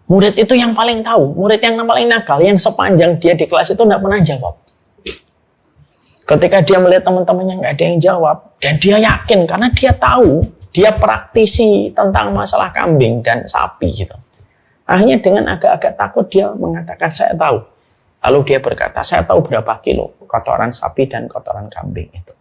Speaker 2: Murid itu yang paling tahu, murid yang paling nakal, yang sepanjang dia di kelas itu tidak pernah jawab. Ketika dia melihat teman-temannya nggak ada yang jawab, dan dia yakin karena dia tahu, dia praktisi tentang masalah kambing dan sapi gitu. Akhirnya dengan agak-agak takut dia mengatakan saya tahu. Lalu dia berkata, saya tahu berapa kilo kotoran sapi dan kotoran kambing itu.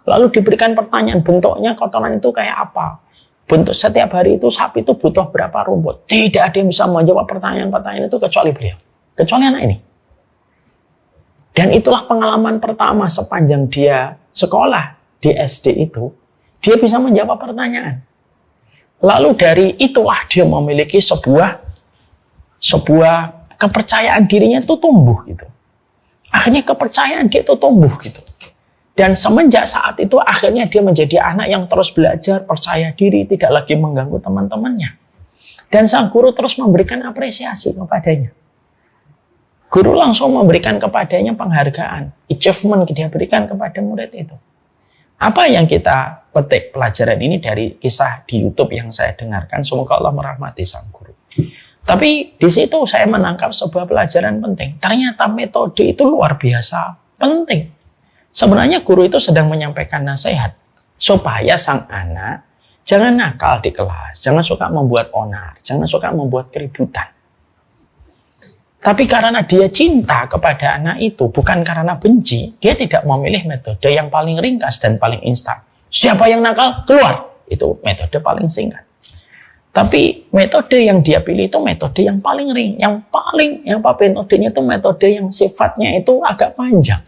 Speaker 2: Lalu diberikan pertanyaan, bentuknya kotoran itu kayak apa? Bentuk setiap hari itu sapi itu butuh berapa rumput? Tidak ada yang bisa menjawab pertanyaan-pertanyaan itu kecuali beliau. Kecuali anak ini. Dan itulah pengalaman pertama sepanjang dia sekolah di SD itu. Dia bisa menjawab pertanyaan. Lalu dari itulah dia memiliki sebuah kepercayaan dirinya itu tumbuh gitu. Akhirnya kepercayaan dia itu tumbuh gitu. Dan semenjak saat itu akhirnya dia menjadi anak yang terus belajar, percaya diri, tidak lagi mengganggu teman-temannya. Dan sang guru terus memberikan apresiasi kepadanya. Guru langsung memberikan kepadanya penghargaan, achievement dia berikan kepada murid itu. Apa yang kita petik pelajaran ini dari kisah di YouTube yang saya dengarkan, semoga Allah merahmati sang guru. Tapi di situ saya menangkap sebuah pelajaran penting. Ternyata metode itu luar biasa penting. Sebenarnya guru itu sedang menyampaikan nasihat supaya sang anak jangan nakal di kelas, jangan suka membuat onar, jangan suka membuat keributan. Tapi karena dia cinta kepada anak itu, bukan karena benci, dia tidak memilih metode yang paling ringkas dan paling instan. Siapa yang nakal, keluar. Itu metode paling singkat. Tapi metode yang dia pilih itu metode yang paling metodenya itu metode yang sifatnya itu agak panjang.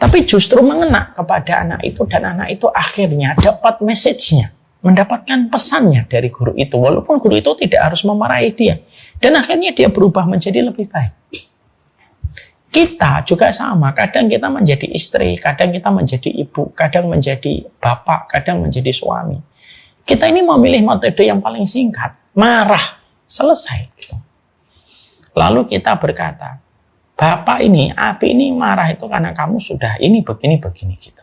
Speaker 2: Tapi justru mengena kepada anak itu, dan anak itu akhirnya dapat message-nya, mendapatkan pesannya dari guru itu, walaupun guru itu tidak harus memarahi dia. Dan akhirnya dia berubah menjadi lebih baik. Kita juga sama, kadang kita menjadi istri, kadang kita menjadi ibu, kadang menjadi bapak, kadang menjadi suami. Kita ini memilih metode yang paling singkat, marah, selesai. Lalu kita berkata, Bapak ini, Abi ini marah itu karena kamu sudah ini begini-begini gitu.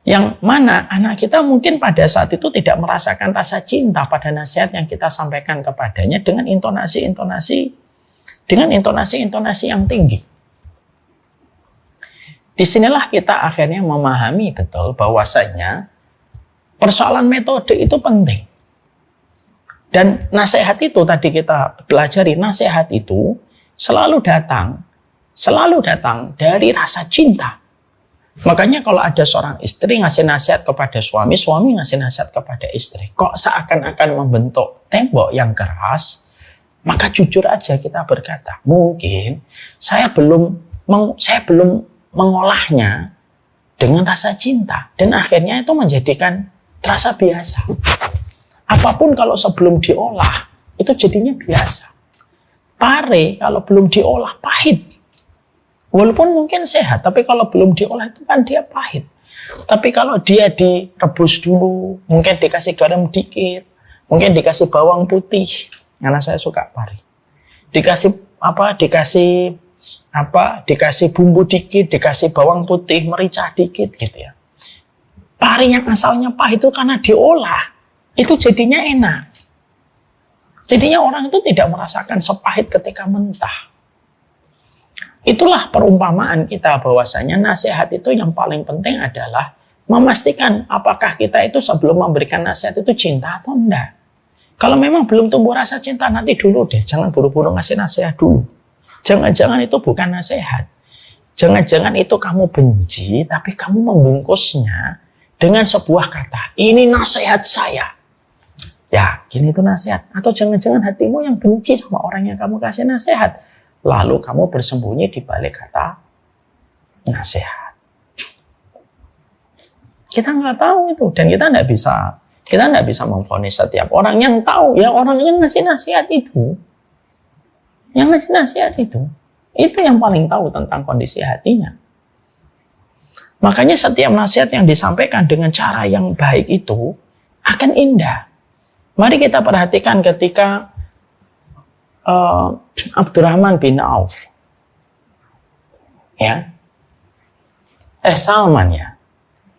Speaker 2: Yang mana anak kita mungkin pada saat itu tidak merasakan rasa cinta pada nasihat yang kita sampaikan kepadanya dengan intonasi yang tinggi. Disinilah kita akhirnya memahami betul bahwasanya persoalan metode itu penting. Dan nasihat itu tadi kita pelajari, nasihat itu selalu datang dari rasa cinta. Makanya kalau ada seorang istri ngasih nasihat kepada suami, suami ngasih nasihat kepada istri, kok seakan-akan membentuk tembok yang keras, maka jujur aja kita berkata, mungkin saya belum mengolahnya dengan rasa cinta, dan akhirnya itu menjadikan terasa biasa. Apapun kalau sebelum diolah, itu jadinya biasa. Pare kalau belum diolah pahit. Walaupun mungkin sehat, tapi kalau belum diolah itu kan dia pahit. Tapi kalau dia direbus dulu, mungkin dikasih garam dikit, mungkin dikasih bawang putih, karena saya suka pari. Dikasih bumbu dikit, dikasih bawang putih, merica dikit gitu ya. Pari yang asalnya pahit itu karena diolah, itu jadinya enak. Jadinya orang itu tidak merasakan sepahit ketika mentah. Itulah perumpamaan kita bahwasanya nasihat itu yang paling penting adalah memastikan apakah kita itu sebelum memberikan nasihat itu cinta atau enggak. Kalau memang belum tumbuh rasa cinta, nanti dulu deh, jangan buru-buru ngasih nasihat dulu. Jangan-jangan itu bukan nasihat. Jangan-jangan itu kamu benci, tapi kamu membungkusnya dengan sebuah kata, ini nasihat saya. Ya, gini itu nasihat. Atau jangan-jangan hatimu yang benci sama orang yang kamu kasih nasihat. Lalu kamu bersembunyi di balik kata nasihat. Kita nggak tahu itu, dan kita nggak bisa memvonis setiap orang yang tahu. Ya orang yang ngasih nasihat itu, itu yang paling tahu tentang kondisi hatinya. Makanya setiap nasihat yang disampaikan dengan cara yang baik itu akan indah. Mari kita perhatikan ketika Abdurrahman bin Auf, ya, Salman ya,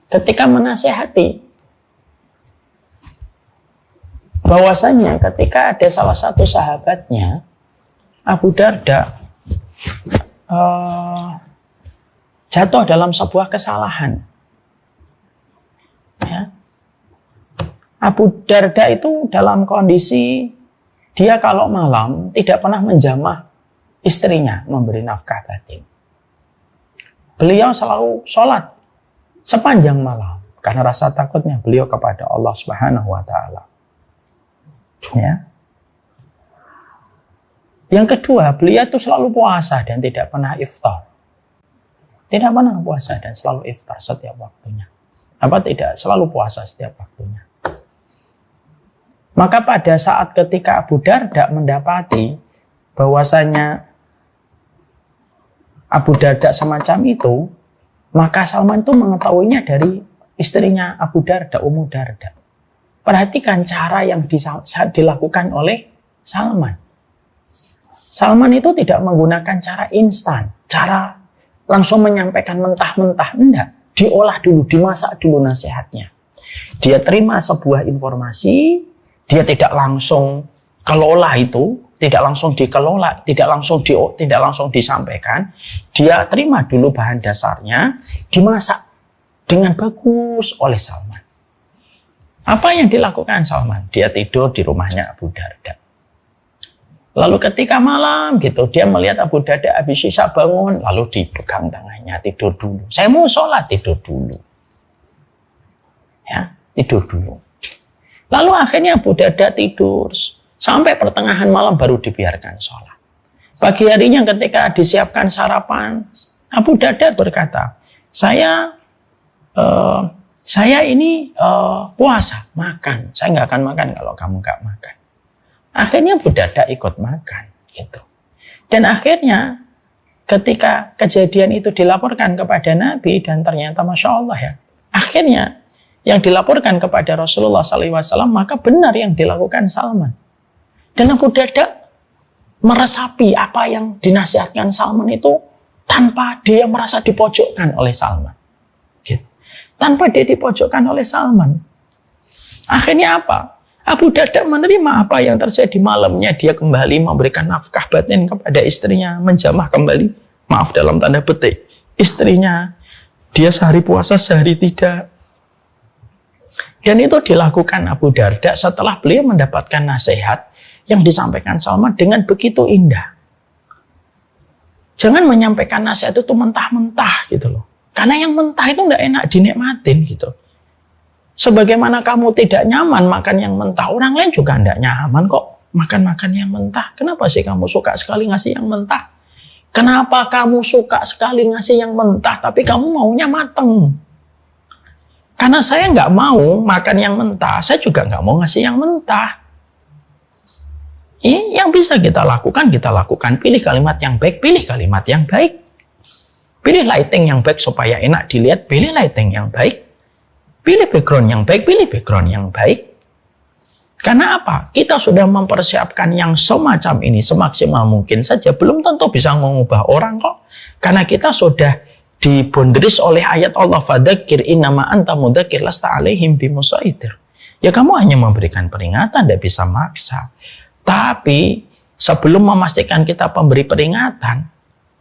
Speaker 2: ketika menasihati bahwasanya ketika ada salah satu sahabatnya, Abu Darda, jatuh dalam sebuah kesalahan, ya. Abu Darda itu dalam kondisi dia kalau malam tidak pernah menjamah istrinya memberi nafkah batin. Beliau selalu sholat sepanjang malam karena rasa takutnya beliau kepada Allah Subhanahu wa Ta'ala. Ya. Yang kedua, beliau itu selalu puasa dan tidak pernah iftar. Tidak pernah puasa dan selalu iftar setiap waktunya. Selalu puasa setiap waktunya. Maka pada saat ketika Abu Darda mendapati bahwasanya Abu Darda semacam itu, maka Salman itu mengetahuinya dari istrinya Abu Darda, Ummu Darda. Perhatikan cara yang dilakukan oleh Salman. Salman itu tidak menggunakan cara instan, cara langsung menyampaikan mentah-mentah, enggak. Diolah dulu, dimasak dulu nasihatnya. Dia terima sebuah informasi, dia tidak langsung kelola itu, tidak langsung dikelola, tidak langsung disampaikan. Dia terima dulu bahan dasarnya, dimasak dengan bagus oleh Salman. Apa yang dilakukan Salman? Dia tidur di rumahnya Abu Darda. Lalu ketika malam gitu, dia melihat Abu Darda habis isya bangun, lalu dipegang tangannya, tidur dulu. Saya mau sholat, tidur dulu. Ya, tidur dulu. Lalu akhirnya Abu Darda tidur sampai pertengahan malam baru dibiarkan sholat. Pagi harinya ketika disiapkan sarapan, Abu Darda berkata, saya ini puasa, makan. Saya nggak akan makan kalau kamu nggak makan. Akhirnya Abu Darda ikut makan, gitu. Dan akhirnya ketika kejadian itu dilaporkan kepada Nabi dan ternyata Masya Allah ya, akhirnya yang dilaporkan kepada Rasulullah SAW, maka benar yang dilakukan Salman. Dan Abu Darda meresapi apa yang dinasihatkan Salman itu tanpa dia merasa dipojokkan oleh Salman. Gitu. Tanpa dia dipojokkan oleh Salman. Akhirnya apa? Abu Darda menerima apa yang terjadi malamnya. Dia kembali memberikan nafkah batin kepada istrinya. Menjamah kembali, maaf dalam tanda petik, istrinya. Dia sehari puasa, sehari tidak. Dan itu dilakukan Abu Darda setelah beliau mendapatkan nasihat yang disampaikan Salman dengan begitu indah. Jangan menyampaikan nasihat itu mentah-mentah gitu loh. Karena yang mentah itu nggak enak dinikmatin gitu. Sebagaimana kamu tidak nyaman makan yang mentah, orang lain juga nggak nyaman kok makan-makan yang mentah. Kenapa sih kamu suka sekali ngasih yang mentah? Kenapa kamu suka sekali ngasih yang mentah, tapi kamu maunya mateng? Karena saya nggak mau makan yang mentah, saya juga nggak mau ngasih yang mentah. Ini yang bisa kita lakukan, kita lakukan. Pilih kalimat yang baik, pilih kalimat yang baik. Pilih lighting yang baik supaya enak dilihat, pilih lighting yang baik. Pilih background yang baik, pilih background yang baik. Karena apa? Kita sudah mempersiapkan yang semacam ini semaksimal mungkin saja. Belum tentu bisa mengubah orang kok. Karena kita sudah dibonderis oleh ayat Allah. Fadzakir innama anta mudzakir lasta alaihim bimusaitir. Ya kamu hanya memberikan peringatan, tidak bisa maksa. Tapi sebelum memastikan kita pemberi peringatan,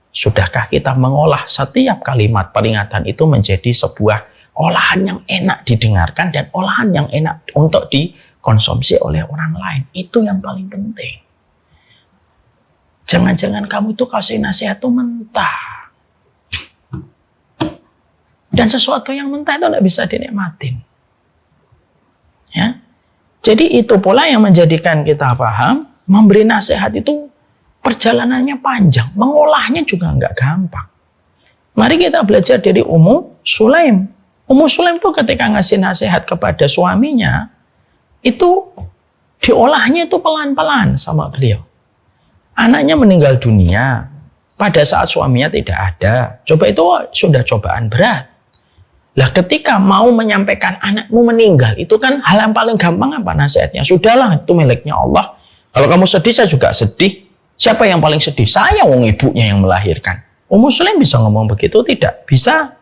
Speaker 2: sudahkah kita mengolah setiap kalimat peringatan itu menjadi sebuah olahan yang enak didengarkan dan olahan yang enak untuk dikonsumsi oleh orang lain. Itu yang paling penting. Jangan-jangan kamu itu kasih nasihat itu mentah. Dan sesuatu yang mentah itu tidak bisa dinikmatin. Ya. Jadi itu pula yang menjadikan kita paham, memberi nasihat itu perjalanannya panjang, mengolahnya juga nggak gampang. Mari kita belajar dari Ummu Sulaim. Ummu Sulaim itu ketika ngasih nasihat kepada suaminya, itu diolahnya itu pelan-pelan sama beliau. Anaknya meninggal dunia pada saat suaminya tidak ada. Coba itu sudah cobaan berat. Lah ketika mau menyampaikan anakmu meninggal, itu kan hal yang paling gampang apa nasihatnya? Sudahlah, itu miliknya Allah. Kalau kamu sedih, saya juga sedih. Siapa yang paling sedih? Saya, wong ibunya yang melahirkan. Ummu Sulaim bisa ngomong begitu? Tidak bisa.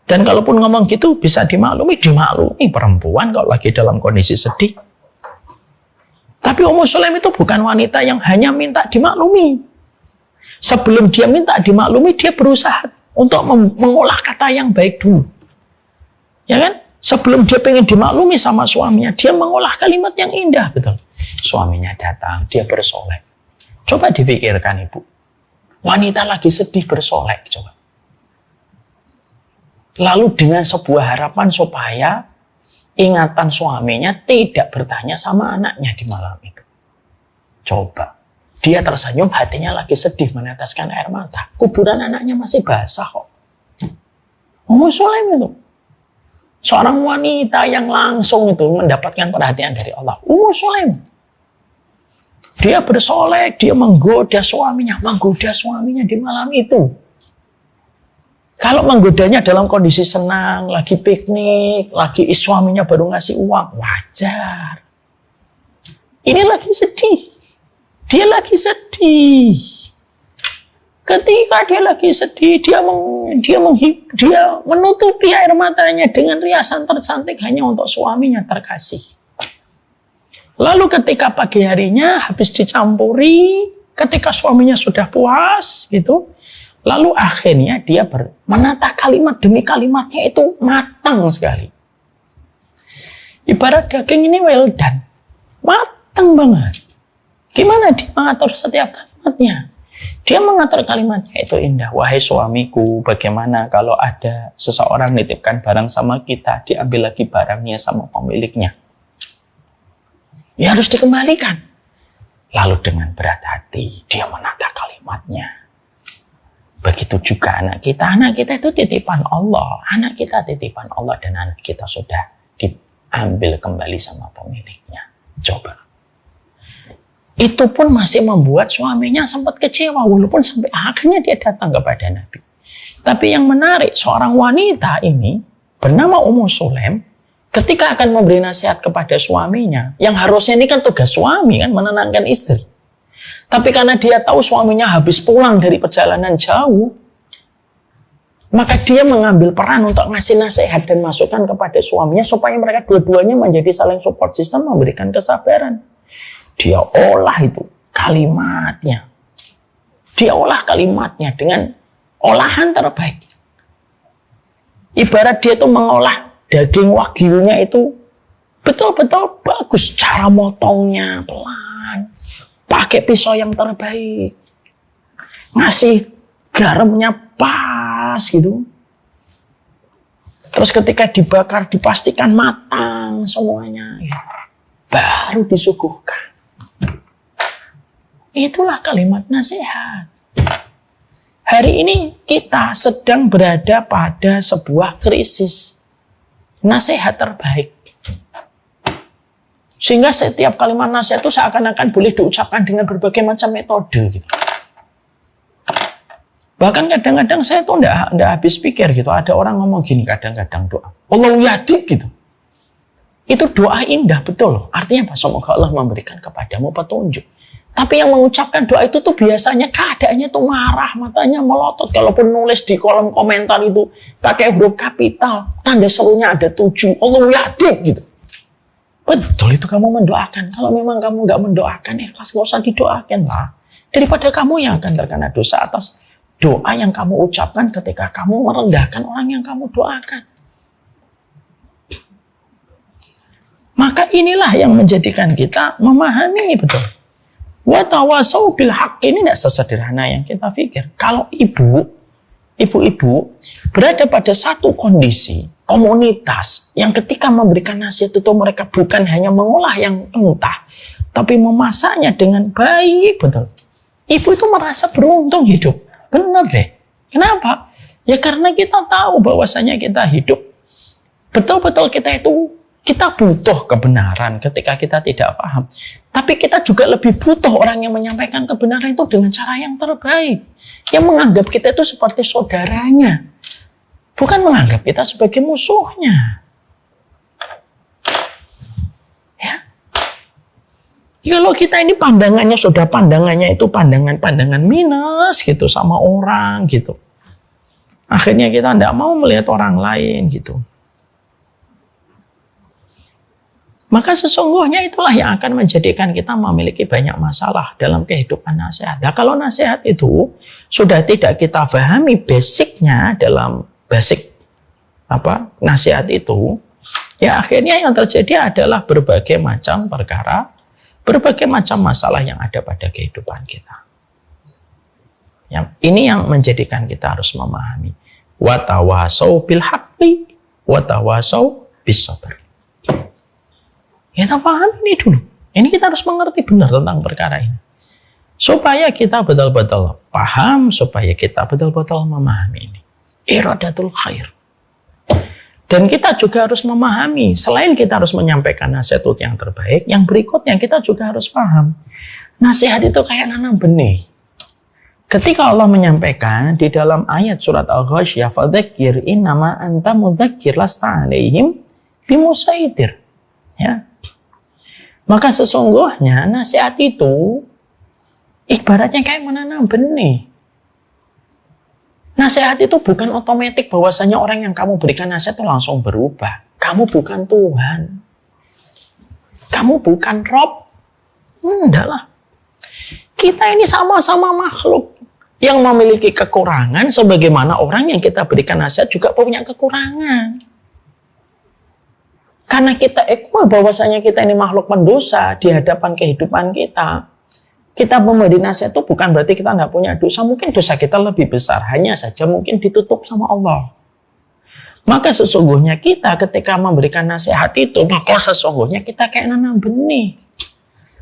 Speaker 2: Dan kalaupun ngomong gitu bisa dimaklumi perempuan kalau lagi dalam kondisi sedih. Tapi Ummu Sulaim itu bukan wanita yang hanya minta dimaklumi. Sebelum dia minta dimaklumi, dia berusaha untuk mengolah kata yang baik dulu. Ya kan? Sebelum dia pengen dimaklumi sama suaminya, dia mengolah kalimat yang indah, betul. Suaminya datang, dia bersolek. Coba difikirkan ibu. Wanita lagi sedih bersolek, coba. Lalu dengan sebuah harapan supaya ingatan suaminya tidak bertanya sama anaknya di malam itu. Coba. Dia tersenyum, hatinya lagi sedih meneteskan air mata. Kuburan anaknya masih basah kok. Ummu Sulaim itu. Seorang wanita yang langsung itu mendapatkan perhatian dari Allah. Ummu Sulaim. Dia bersolek, dia menggoda suaminya di malam itu. Kalau menggodanya dalam kondisi senang, lagi piknik, lagi suaminya baru ngasih uang, wajar. Ini lagi sedih. Dia lagi sedih. Ketika dia lagi sedih, dia menutupi air matanya dengan riasan tercantik hanya untuk suaminya terkasih. Lalu ketika pagi harinya habis dicampuri, ketika suaminya sudah puas, gitu. Lalu akhirnya dia menata kalimat demi kalimatnya itu matang sekali. Ibarat daging ini well done. Matang banget. Gimana dia mengatur setiap kalimatnya? Dia mengatur kalimatnya itu indah. Wahai suamiku, bagaimana kalau ada seseorang nitipkan barang sama kita, diambil lagi barangnya sama pemiliknya. Ya harus dikembalikan. Lalu dengan berat hati, dia menata kalimatnya. Begitu juga anak kita itu titipan Allah. Anak kita titipan Allah dan anak kita sudah diambil kembali sama pemiliknya. Coba. Itu pun masih membuat suaminya sempat kecewa walaupun sampai akhirnya dia datang kepada Nabi. Tapi yang menarik, seorang wanita ini bernama Ummu Sulaim ketika akan memberi nasihat kepada suaminya, yang harusnya ini kan tugas suami kan menenangkan istri. Tapi karena dia tahu suaminya habis pulang dari perjalanan jauh, maka dia mengambil peran untuk ngasih nasihat dan masukan kepada suaminya supaya mereka dua-duanya menjadi saling support system, memberikan kesabaran. Dia olah itu kalimatnya. Dia olah kalimatnya dengan olahan terbaik. Ibarat dia itu mengolah daging wagyunya itu betul-betul bagus. Cara motongnya pelan. Pakai pisau yang terbaik. Ngasih garamnya pas gitu. Terus ketika dibakar dipastikan matang semuanya, ya, baru disuguhkan. Itulah kalimat nasihat. Hari ini kita sedang berada pada sebuah krisis. Nasihat terbaik. Sehingga setiap kalimat nasihat itu seakan-akan boleh diucapkan dengan berbagai macam metode. Gitu. Bahkan kadang-kadang saya tuh enggak habis pikir gitu. Ada orang ngomong gini kadang-kadang doa. Allahu yadik gitu. Itu doa indah betul. Artinya apa? Semoga Allah memberikan kepadamu petunjuk. Tapi yang mengucapkan doa itu tuh biasanya keadaannya tuh marah, matanya melotot. Kalaupun nulis di kolom komentar itu pakai huruf kapital, tanda serunya ada 7. Allahu yadik gitu. Betul itu kamu mendoakan. Kalau memang kamu nggak mendoakan, ikhlas nggak usah didoakan lah. Daripada kamu yang akan terkena dosa atas doa yang kamu ucapkan ketika kamu merendahkan orang yang kamu doakan. Maka inilah yang menjadikan kita memahami betul. Wa tawasau bil haqq ini tidak sesederhana yang kita pikir. Kalau ibu-ibu berada pada satu kondisi komunitas yang ketika memberikan nasihat itu mereka bukan hanya mengolah yang mentah, tapi memasaknya dengan baik, betul. Ibu itu merasa beruntung hidup. Benar deh. Kenapa? Ya karena kita tahu bahwasanya kita hidup. Betul-betul kita butuh kebenaran ketika kita tidak paham. Tapi kita juga lebih butuh orang yang menyampaikan kebenaran itu dengan cara yang terbaik. Yang menganggap kita itu seperti saudaranya. Bukan menganggap kita sebagai musuhnya. Ya. Kalau kita ini pandangannya itu pandangan minus gitu sama orang gitu. Akhirnya kita tidak mau melihat orang lain gitu. Maka sesungguhnya itulah yang akan menjadikan kita memiliki banyak masalah dalam kehidupan nasihat. Nah, kalau nasihat itu sudah tidak kita pahami basicnya dalam basic nasihat itu, ya akhirnya yang terjadi adalah berbagai macam perkara, berbagai macam masalah yang ada pada kehidupan kita. Ini yang menjadikan kita harus memahami. Wa tawasau bil haqqi wa tawasau bis sabr. Kita paham ini dulu. Ini kita harus mengerti benar tentang perkara ini. Supaya kita betul-betul paham, supaya kita betul-betul memahami ini. Iradatul khair. Dan kita juga harus memahami, selain kita harus menyampaikan nasihat yang terbaik, yang berikutnya kita juga harus paham. Nasihat itu kayak nanam benih. Ketika Allah menyampaikan di dalam ayat surat Al-Ghasyiyah, fadzakir innama anta mudzakir lasta alaihim bimusaitir. Ya. Maka sesungguhnya nasihat itu ibaratnya kayak menanam benih. Nasihat itu bukan otomatis bahwasanya orang yang kamu berikan nasihat itu langsung berubah. Kamu bukan Tuhan. Kamu bukan Rob. Enggak lah. Kita ini sama-sama makhluk yang memiliki kekurangan sebagaimana orang yang kita berikan nasihat juga punya kekurangan. Karena kita equal bahwasanya kita ini makhluk pendosa di hadapan kehidupan kita. Kita memberi nasihat itu bukan berarti kita nggak punya dosa. Mungkin dosa kita lebih besar. Hanya saja mungkin ditutup sama Allah. Maka sesungguhnya kita ketika memberikan nasihat itu, maka sesungguhnya kita kayak nanam benih.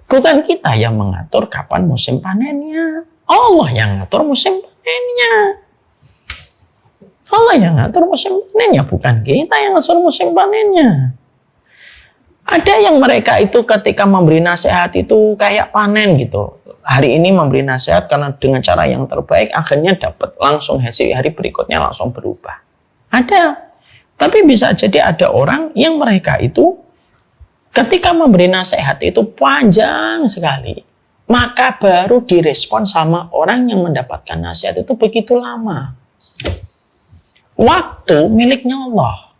Speaker 2: Bukan kita yang mengatur kapan musim panennya. Allah yang ngatur musim panennya. Allah yang ngatur musim panennya. Bukan kita yang ngatur musim panennya. Ada yang mereka itu ketika memberi nasihat itu kayak panen gitu. Hari ini memberi nasihat karena dengan cara yang terbaik akhirnya dapat langsung hasil hari berikutnya langsung berubah. Ada. Tapi bisa jadi ada orang yang mereka itu ketika memberi nasihat itu panjang sekali. Maka baru direspon sama orang yang mendapatkan nasihat itu begitu lama. Waktu miliknya Allah.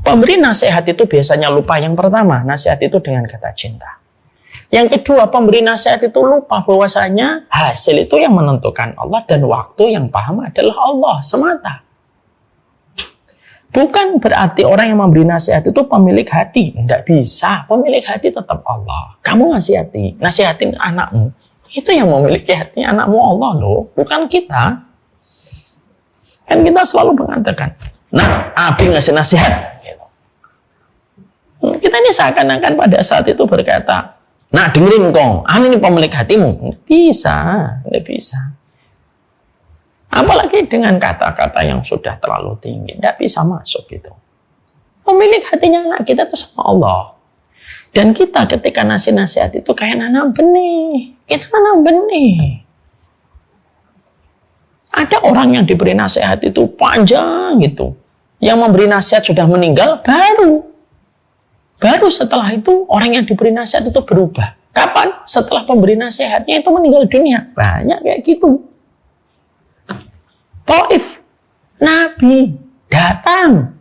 Speaker 2: Pemberi nasihat itu biasanya lupa. Yang pertama, nasihat itu dengan kata cinta. Yang kedua, pemberi nasihat itu lupa bahwasanya hasil itu yang menentukan Allah dan waktu yang paham adalah Allah semata. Bukan berarti orang yang memberi nasihat itu pemilik hati. Tidak bisa. Pemilik hati tetap Allah. Kamu nasihatin anakmu. Itu yang memiliki hati anakmu Allah loh. Bukan kita. Kan kita selalu mengatakan, Nah, Nabi ngasih nasihat. Gitu. Kita ini seakan-akan pada saat itu berkata, nah dengerin kong, ini pemilik hatimu. Nggak bisa. Apalagi dengan kata-kata yang sudah terlalu tinggi, nggak bisa masuk gitu. Pemilik hatinya anak kita itu sama Allah. Dan kita ketika nasihat itu kayak nanam benih. Kita nanam benih. Ada orang yang diberi nasihat itu panjang gitu. Yang memberi nasihat sudah meninggal, baru setelah itu orang yang diberi nasihat itu berubah. Kapan? Setelah pemberi nasihatnya itu meninggal dunia. Banyak kayak gitu. Taif, Nabi datang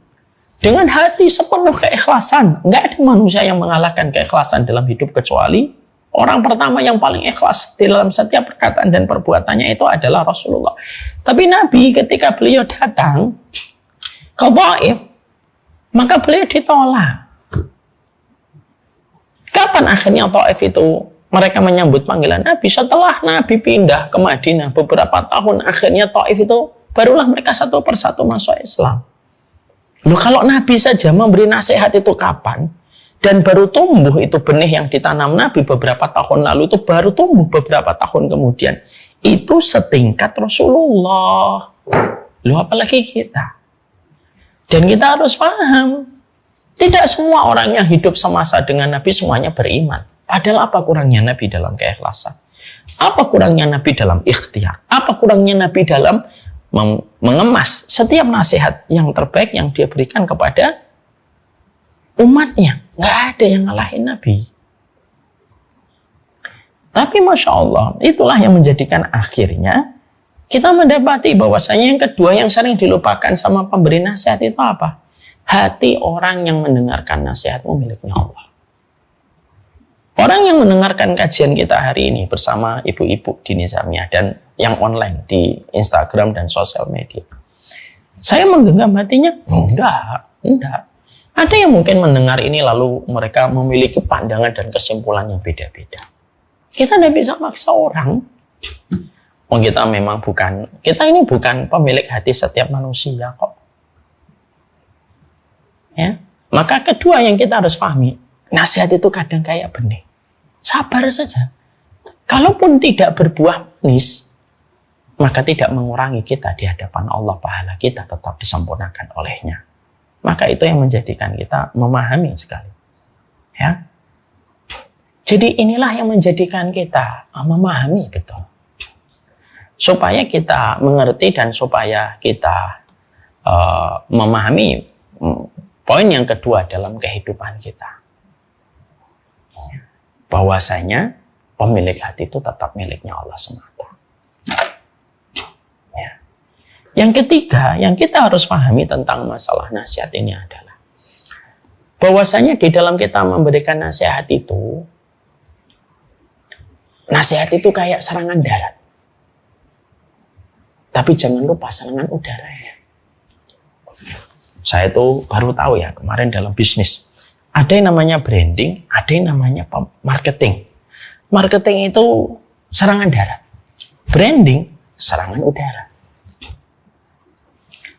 Speaker 2: dengan hati sepenuh keikhlasan. Nggak ada manusia yang mengalahkan keikhlasan dalam hidup kecuali orang pertama yang paling ikhlas di dalam setiap perkataan dan perbuatannya itu adalah Rasulullah. Tapi Nabi ketika beliau datang ke Taif, maka beliau ditolak. Kapan akhirnya Taif itu mereka menyambut panggilan Nabi? Setelah Nabi pindah ke Madinah beberapa tahun, akhirnya Taif itu barulah mereka satu persatu masuk Islam. Loh, kalau Nabi saja memberi nasihat itu kapan? Dan baru tumbuh itu benih yang ditanam Nabi beberapa tahun lalu itu baru tumbuh beberapa tahun kemudian. Itu setingkat Rasulullah. Loh, apalagi kita. Dan kita harus paham. Tidak semua orang yang hidup semasa dengan Nabi semuanya beriman. Padahal apa kurangnya Nabi dalam keikhlasan? Apa kurangnya Nabi dalam ikhtiar? Apa kurangnya Nabi dalam mengemas setiap nasihat yang terbaik yang dia berikan kepada umatnya? Nggak ada yang ngalahin Nabi. Tapi Masya Allah, itulah yang menjadikan akhirnya kita mendapati bahwasanya yang kedua yang sering dilupakan sama pemberi nasihat itu apa? Hati orang yang mendengarkan nasihatmu miliknya Allah. Orang yang mendengarkan kajian kita hari ini bersama ibu-ibu di Nizamiyah dan yang online di Instagram dan sosial media. Saya menggenggam hatinya? Enggak. Ada yang mungkin mendengar ini lalu mereka memiliki pandangan dan kesimpulan yang beda-beda. Kita tidak bisa maksa orang. Kita ini bukan pemilik hati setiap manusia kok. Ya. Maka kedua yang kita harus pahami, nasihat itu kadang kayak benih. Sabar saja. Kalaupun tidak berbuah manis, maka tidak mengurangi kita di hadapan Allah. Pahala kita tetap disempurnakan olehnya. Maka itu yang menjadikan kita memahami sekali. Ya. Jadi inilah yang menjadikan kita memahami betul. Supaya kita mengerti dan supaya kita memahami poin yang kedua dalam kehidupan kita. Bahwasanya pemilik hati itu tetap miliknya Allah semata. Ya. Yang ketiga, yang kita harus pahami tentang masalah nasihat ini adalah bahwasanya di dalam kita memberikan nasihat itu kayak serangan darat. Tapi jangan lupa serangan udaranya. Saya tuh baru tahu ya kemarin dalam bisnis. Ada yang namanya branding, ada yang namanya marketing. Marketing itu serangan darat. Branding, serangan udara.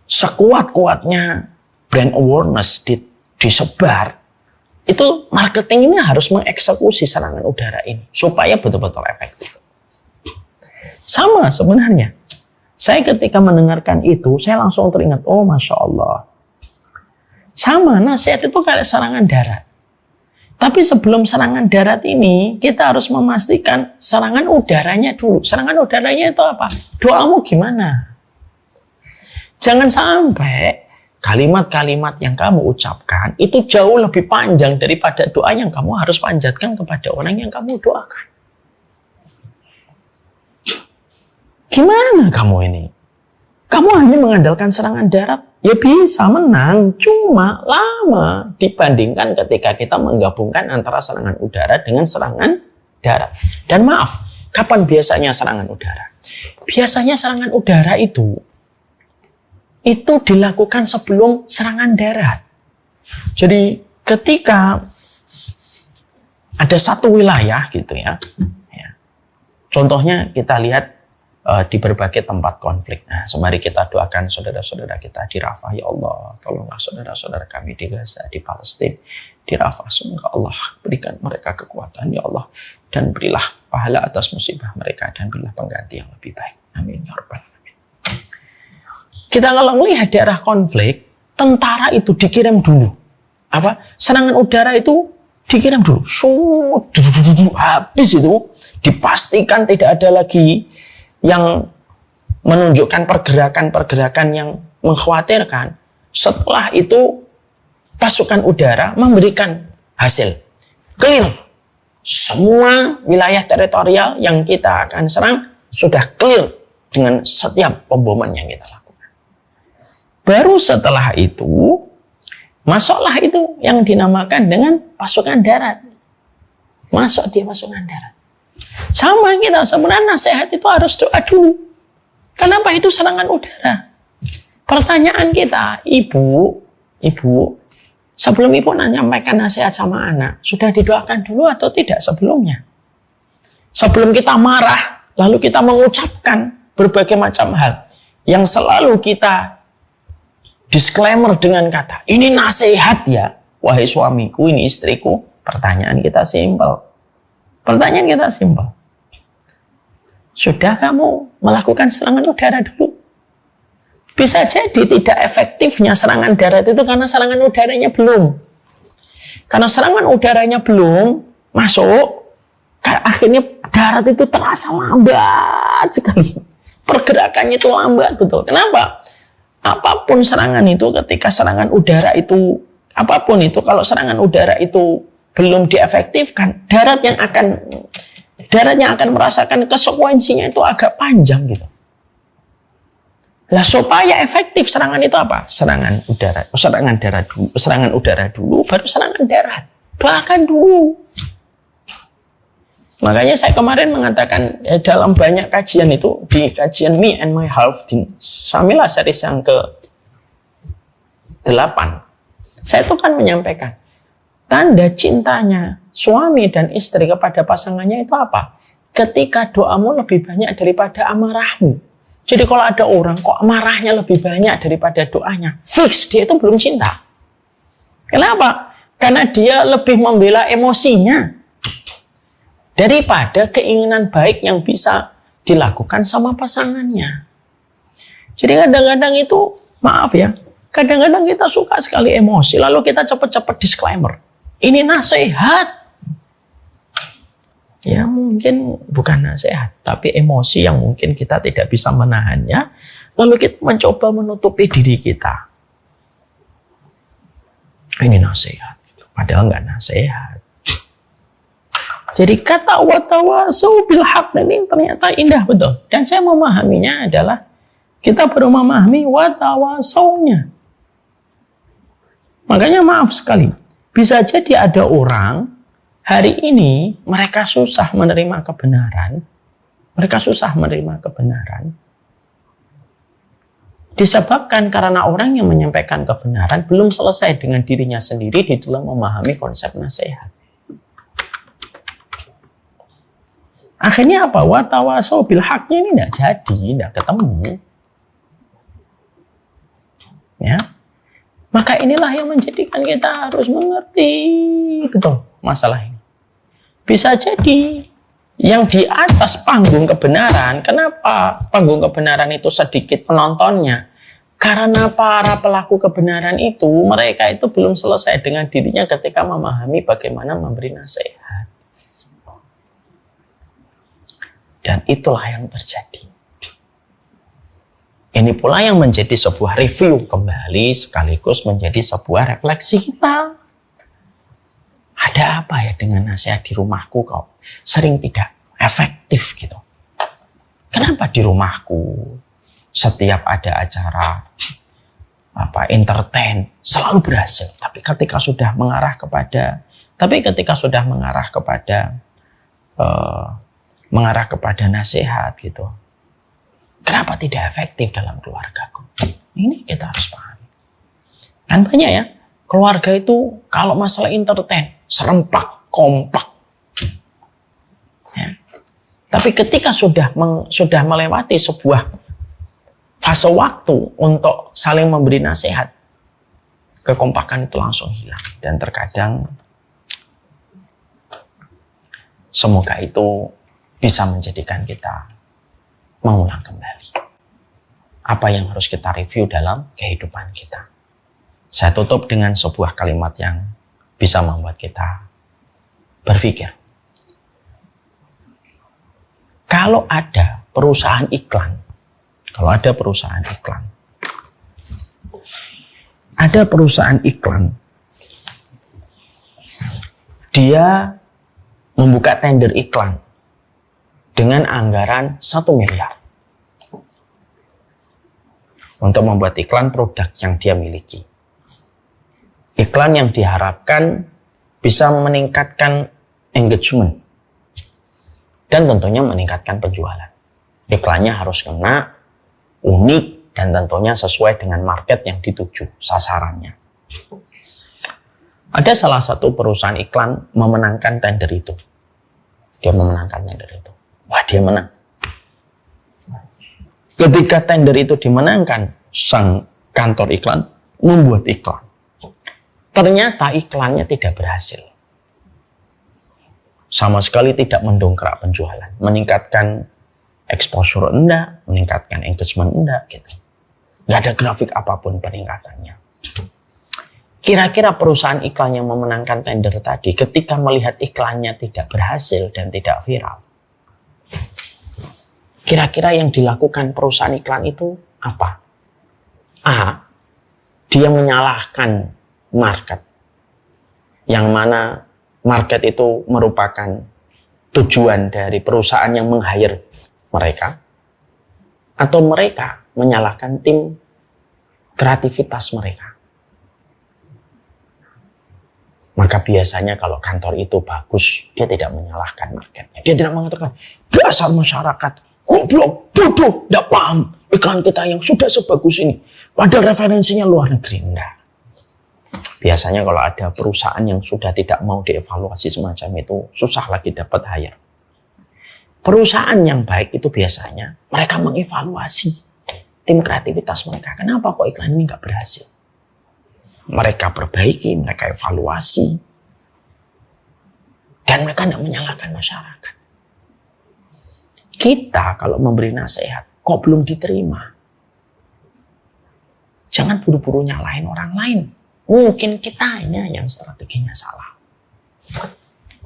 Speaker 2: Sekuat-kuatnya brand awareness disebar, itu marketing ini harus mengeksekusi serangan udara ini supaya betul-betul efektif. Sama sebenarnya. Saya ketika mendengarkan itu, saya langsung teringat, oh Masya Allah. Sama, nasihat itu kayak serangan darat. Tapi sebelum serangan darat ini, kita harus memastikan serangan udaranya dulu. Serangan udaranya itu apa? Doamu gimana? Jangan sampai kalimat-kalimat yang kamu ucapkan itu jauh lebih panjang daripada doa yang kamu harus panjatkan kepada orang yang kamu doakan. Gimana kamu ini? Kamu hanya mengandalkan serangan darat, ya bisa menang, cuma lama dibandingkan ketika kita menggabungkan antara serangan udara dengan serangan darat. Dan maaf, kapan biasanya serangan udara? Biasanya serangan udara itu dilakukan sebelum serangan darat. Jadi ketika ada satu wilayah gitu ya, contohnya kita lihat di berbagai tempat konflik. Nah, mari kita doakan saudara-saudara kita di Rafah. Ya Allah, tolonglah saudara-saudara kami di Gaza, di Palestina, di Rafah. Semoga Allah berikan mereka kekuatan, ya Allah. Dan berilah pahala atas musibah mereka. Dan berilah pengganti yang lebih baik. Amin. Ya Rabbal Alamin. Kita kalau melihat daerah konflik, tentara itu dikirim dulu. Serangan udara itu dikirim dulu. Habis itu, dipastikan tidak ada lagi yang menunjukkan pergerakan-pergerakan yang mengkhawatirkan. Setelah itu pasukan udara memberikan hasil clear. Semua wilayah teritorial yang kita akan serang sudah clear dengan setiap pemboman yang kita lakukan. Baru setelah itu masuklah itu yang dinamakan dengan pasukan darat. Masuk dia pasukan darat. Sama kita sebenarnya nasihat itu harus doa dulu. Kenapa itu serangan udara? Pertanyaan kita, ibu, sebelum ibu menyampaikan nasihat sama anak, sudah didoakan dulu atau tidak sebelumnya? Sebelum kita marah, lalu kita mengucapkan berbagai macam hal yang selalu kita disclaimer dengan kata, ini nasihat ya, wahai suamiku, ini istriku. Pertanyaan kita simpel. Sudah kamu melakukan serangan udara dulu? Bisa jadi tidak efektifnya serangan darat itu karena serangan udaranya belum. Karena serangan udaranya belum masuk, akhirnya darat itu terasa lambat sekali. Pergerakannya itu lambat betul. Kenapa? Apapun serangan itu, ketika serangan udara itu, apapun itu, kalau serangan udara itu belum diefektifkan, darat yang akan merasakan konsekuensinya itu agak panjang gitu. Lah supaya efektif serangan itu apa? Serangan udara dulu, baru serangan darat. Doakan dulu. Makanya saya kemarin mengatakan dalam banyak kajian itu, di kajian Me and My Half di Samila series yang ke-8, saya itu kan menyampaikan tanda cintanya suami dan istri kepada pasangannya itu apa? Ketika doamu lebih banyak daripada amarahmu. Jadi kalau ada orang kok marahnya lebih banyak daripada doanya, fix dia itu belum cinta. Kenapa? Karena dia lebih membela emosinya daripada keinginan baik yang bisa dilakukan sama pasangannya. Jadi kadang-kadang itu, maaf ya, kadang-kadang kita suka sekali emosi, lalu kita cepat-cepat disclaimer. Ini nasihat. Ya mungkin bukan nasihat, tapi emosi yang mungkin kita tidak bisa menahannya, lalu kita mencoba menutupi diri kita. Ini nasihat, padahal nggak nasihat. Jadi kata watawasau bil haq ini ternyata indah betul. Dan saya memahaminya adalah kita perlu memahami watawasaunya. Makanya maaf sekali, bisa jadi ada orang hari ini mereka susah menerima kebenaran. Disebabkan karena orang yang menyampaikan kebenaran belum selesai dengan dirinya sendiri di dalam memahami konsep nasihat. Akhirnya apa? Watawasau bil haqnya ini tidak ketemu. Ya. Maka inilah yang menjadikan kita harus mengerti betul masalah ini. Bisa jadi yang di atas panggung kebenaran, kenapa panggung kebenaran itu sedikit penontonnya? Karena para pelaku kebenaran itu, mereka itu belum selesai dengan dirinya ketika memahami bagaimana memberi nasihat. Dan itulah yang terjadi. Ini pula yang menjadi sebuah review kembali sekaligus menjadi sebuah refleksi kita. Ada apa ya dengan nasihat di rumahku kok sering tidak efektif gitu? Kenapa di rumahku setiap ada acara entertain selalu berhasil, tapi ketika sudah mengarah kepada nasihat gitu, kenapa tidak efektif dalam keluargaku? Ini kita harus pahami. Kan banyak ya, keluarga itu kalau masalah entertain, serempak, kompak. Ya. Tapi ketika sudah melewati sebuah fase waktu untuk saling memberi nasihat, kekompakan itu langsung hilang. Dan terkadang semoga itu bisa menjadikan kita mengulang kembali apa yang harus kita review dalam kehidupan kita. Saya tutup dengan sebuah kalimat yang bisa membuat kita berpikir. Kalau ada perusahaan iklan, ada perusahaan iklan, dia membuka tender iklan dengan anggaran 1 miliar untuk membuat iklan produk yang dia miliki. Iklan yang diharapkan bisa meningkatkan engagement dan tentunya meningkatkan penjualan. Iklannya harus kena, unik, dan tentunya sesuai dengan market yang dituju, sasarannya. Ada salah satu perusahaan iklan memenangkan tender itu. Dia memenangkan tender itu. Wah, dia menang. Ketika tender itu dimenangkan, sang kantor iklan membuat iklan. Ternyata iklannya tidak berhasil. Sama sekali tidak mendongkrak penjualan, meningkatkan exposure enggak, meningkatkan engagement enggak, gitu. Nggak ada grafik apapun peningkatannya. Kira-kira perusahaan iklan yang memenangkan tender tadi, ketika melihat iklannya tidak berhasil dan tidak viral, kira-kira yang dilakukan perusahaan iklan itu apa? A, dia menyalahkan market, yang mana market itu merupakan tujuan dari perusahaan yang meng-hire mereka, atau mereka menyalahkan tim kreativitas mereka. Maka biasanya kalau kantor itu bagus, dia tidak menyalahkan marketnya. Dia tidak mengatakan, dasar masyarakat, goblok, bodoh, tidak paham iklan kita yang sudah sebagus ini. Padahal referensinya luar negeri. Enggak. Biasanya kalau ada perusahaan yang sudah tidak mau dievaluasi semacam itu, susah lagi dapat hire. Perusahaan yang baik itu biasanya mereka mengevaluasi tim kreativitas mereka. Kenapa kok iklan ini nggak berhasil? Mereka perbaiki, mereka evaluasi. Dan mereka tidak menyalahkan masyarakat. Kita kalau memberi nasihat, kok belum diterima? Jangan buru-buru nyalahin orang lain. Mungkin kitanya yang strateginya salah.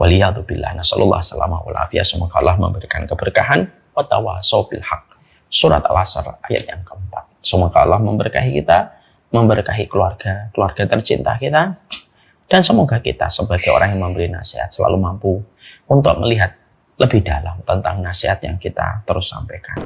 Speaker 2: Waliyadzubillah, nasallallahu salamah wal afiyah. Semoga Allah memberikan keberkahan. Wa tawasau bil haq. Surat Al-Asr ayat yang keempat. Semoga Allah memberkahi kita, memberkahi keluarga tercinta kita, dan semoga kita sebagai orang yang memberi nasihat selalu mampu untuk melihat lebih dalam tentang nasihat yang kita terus sampaikan.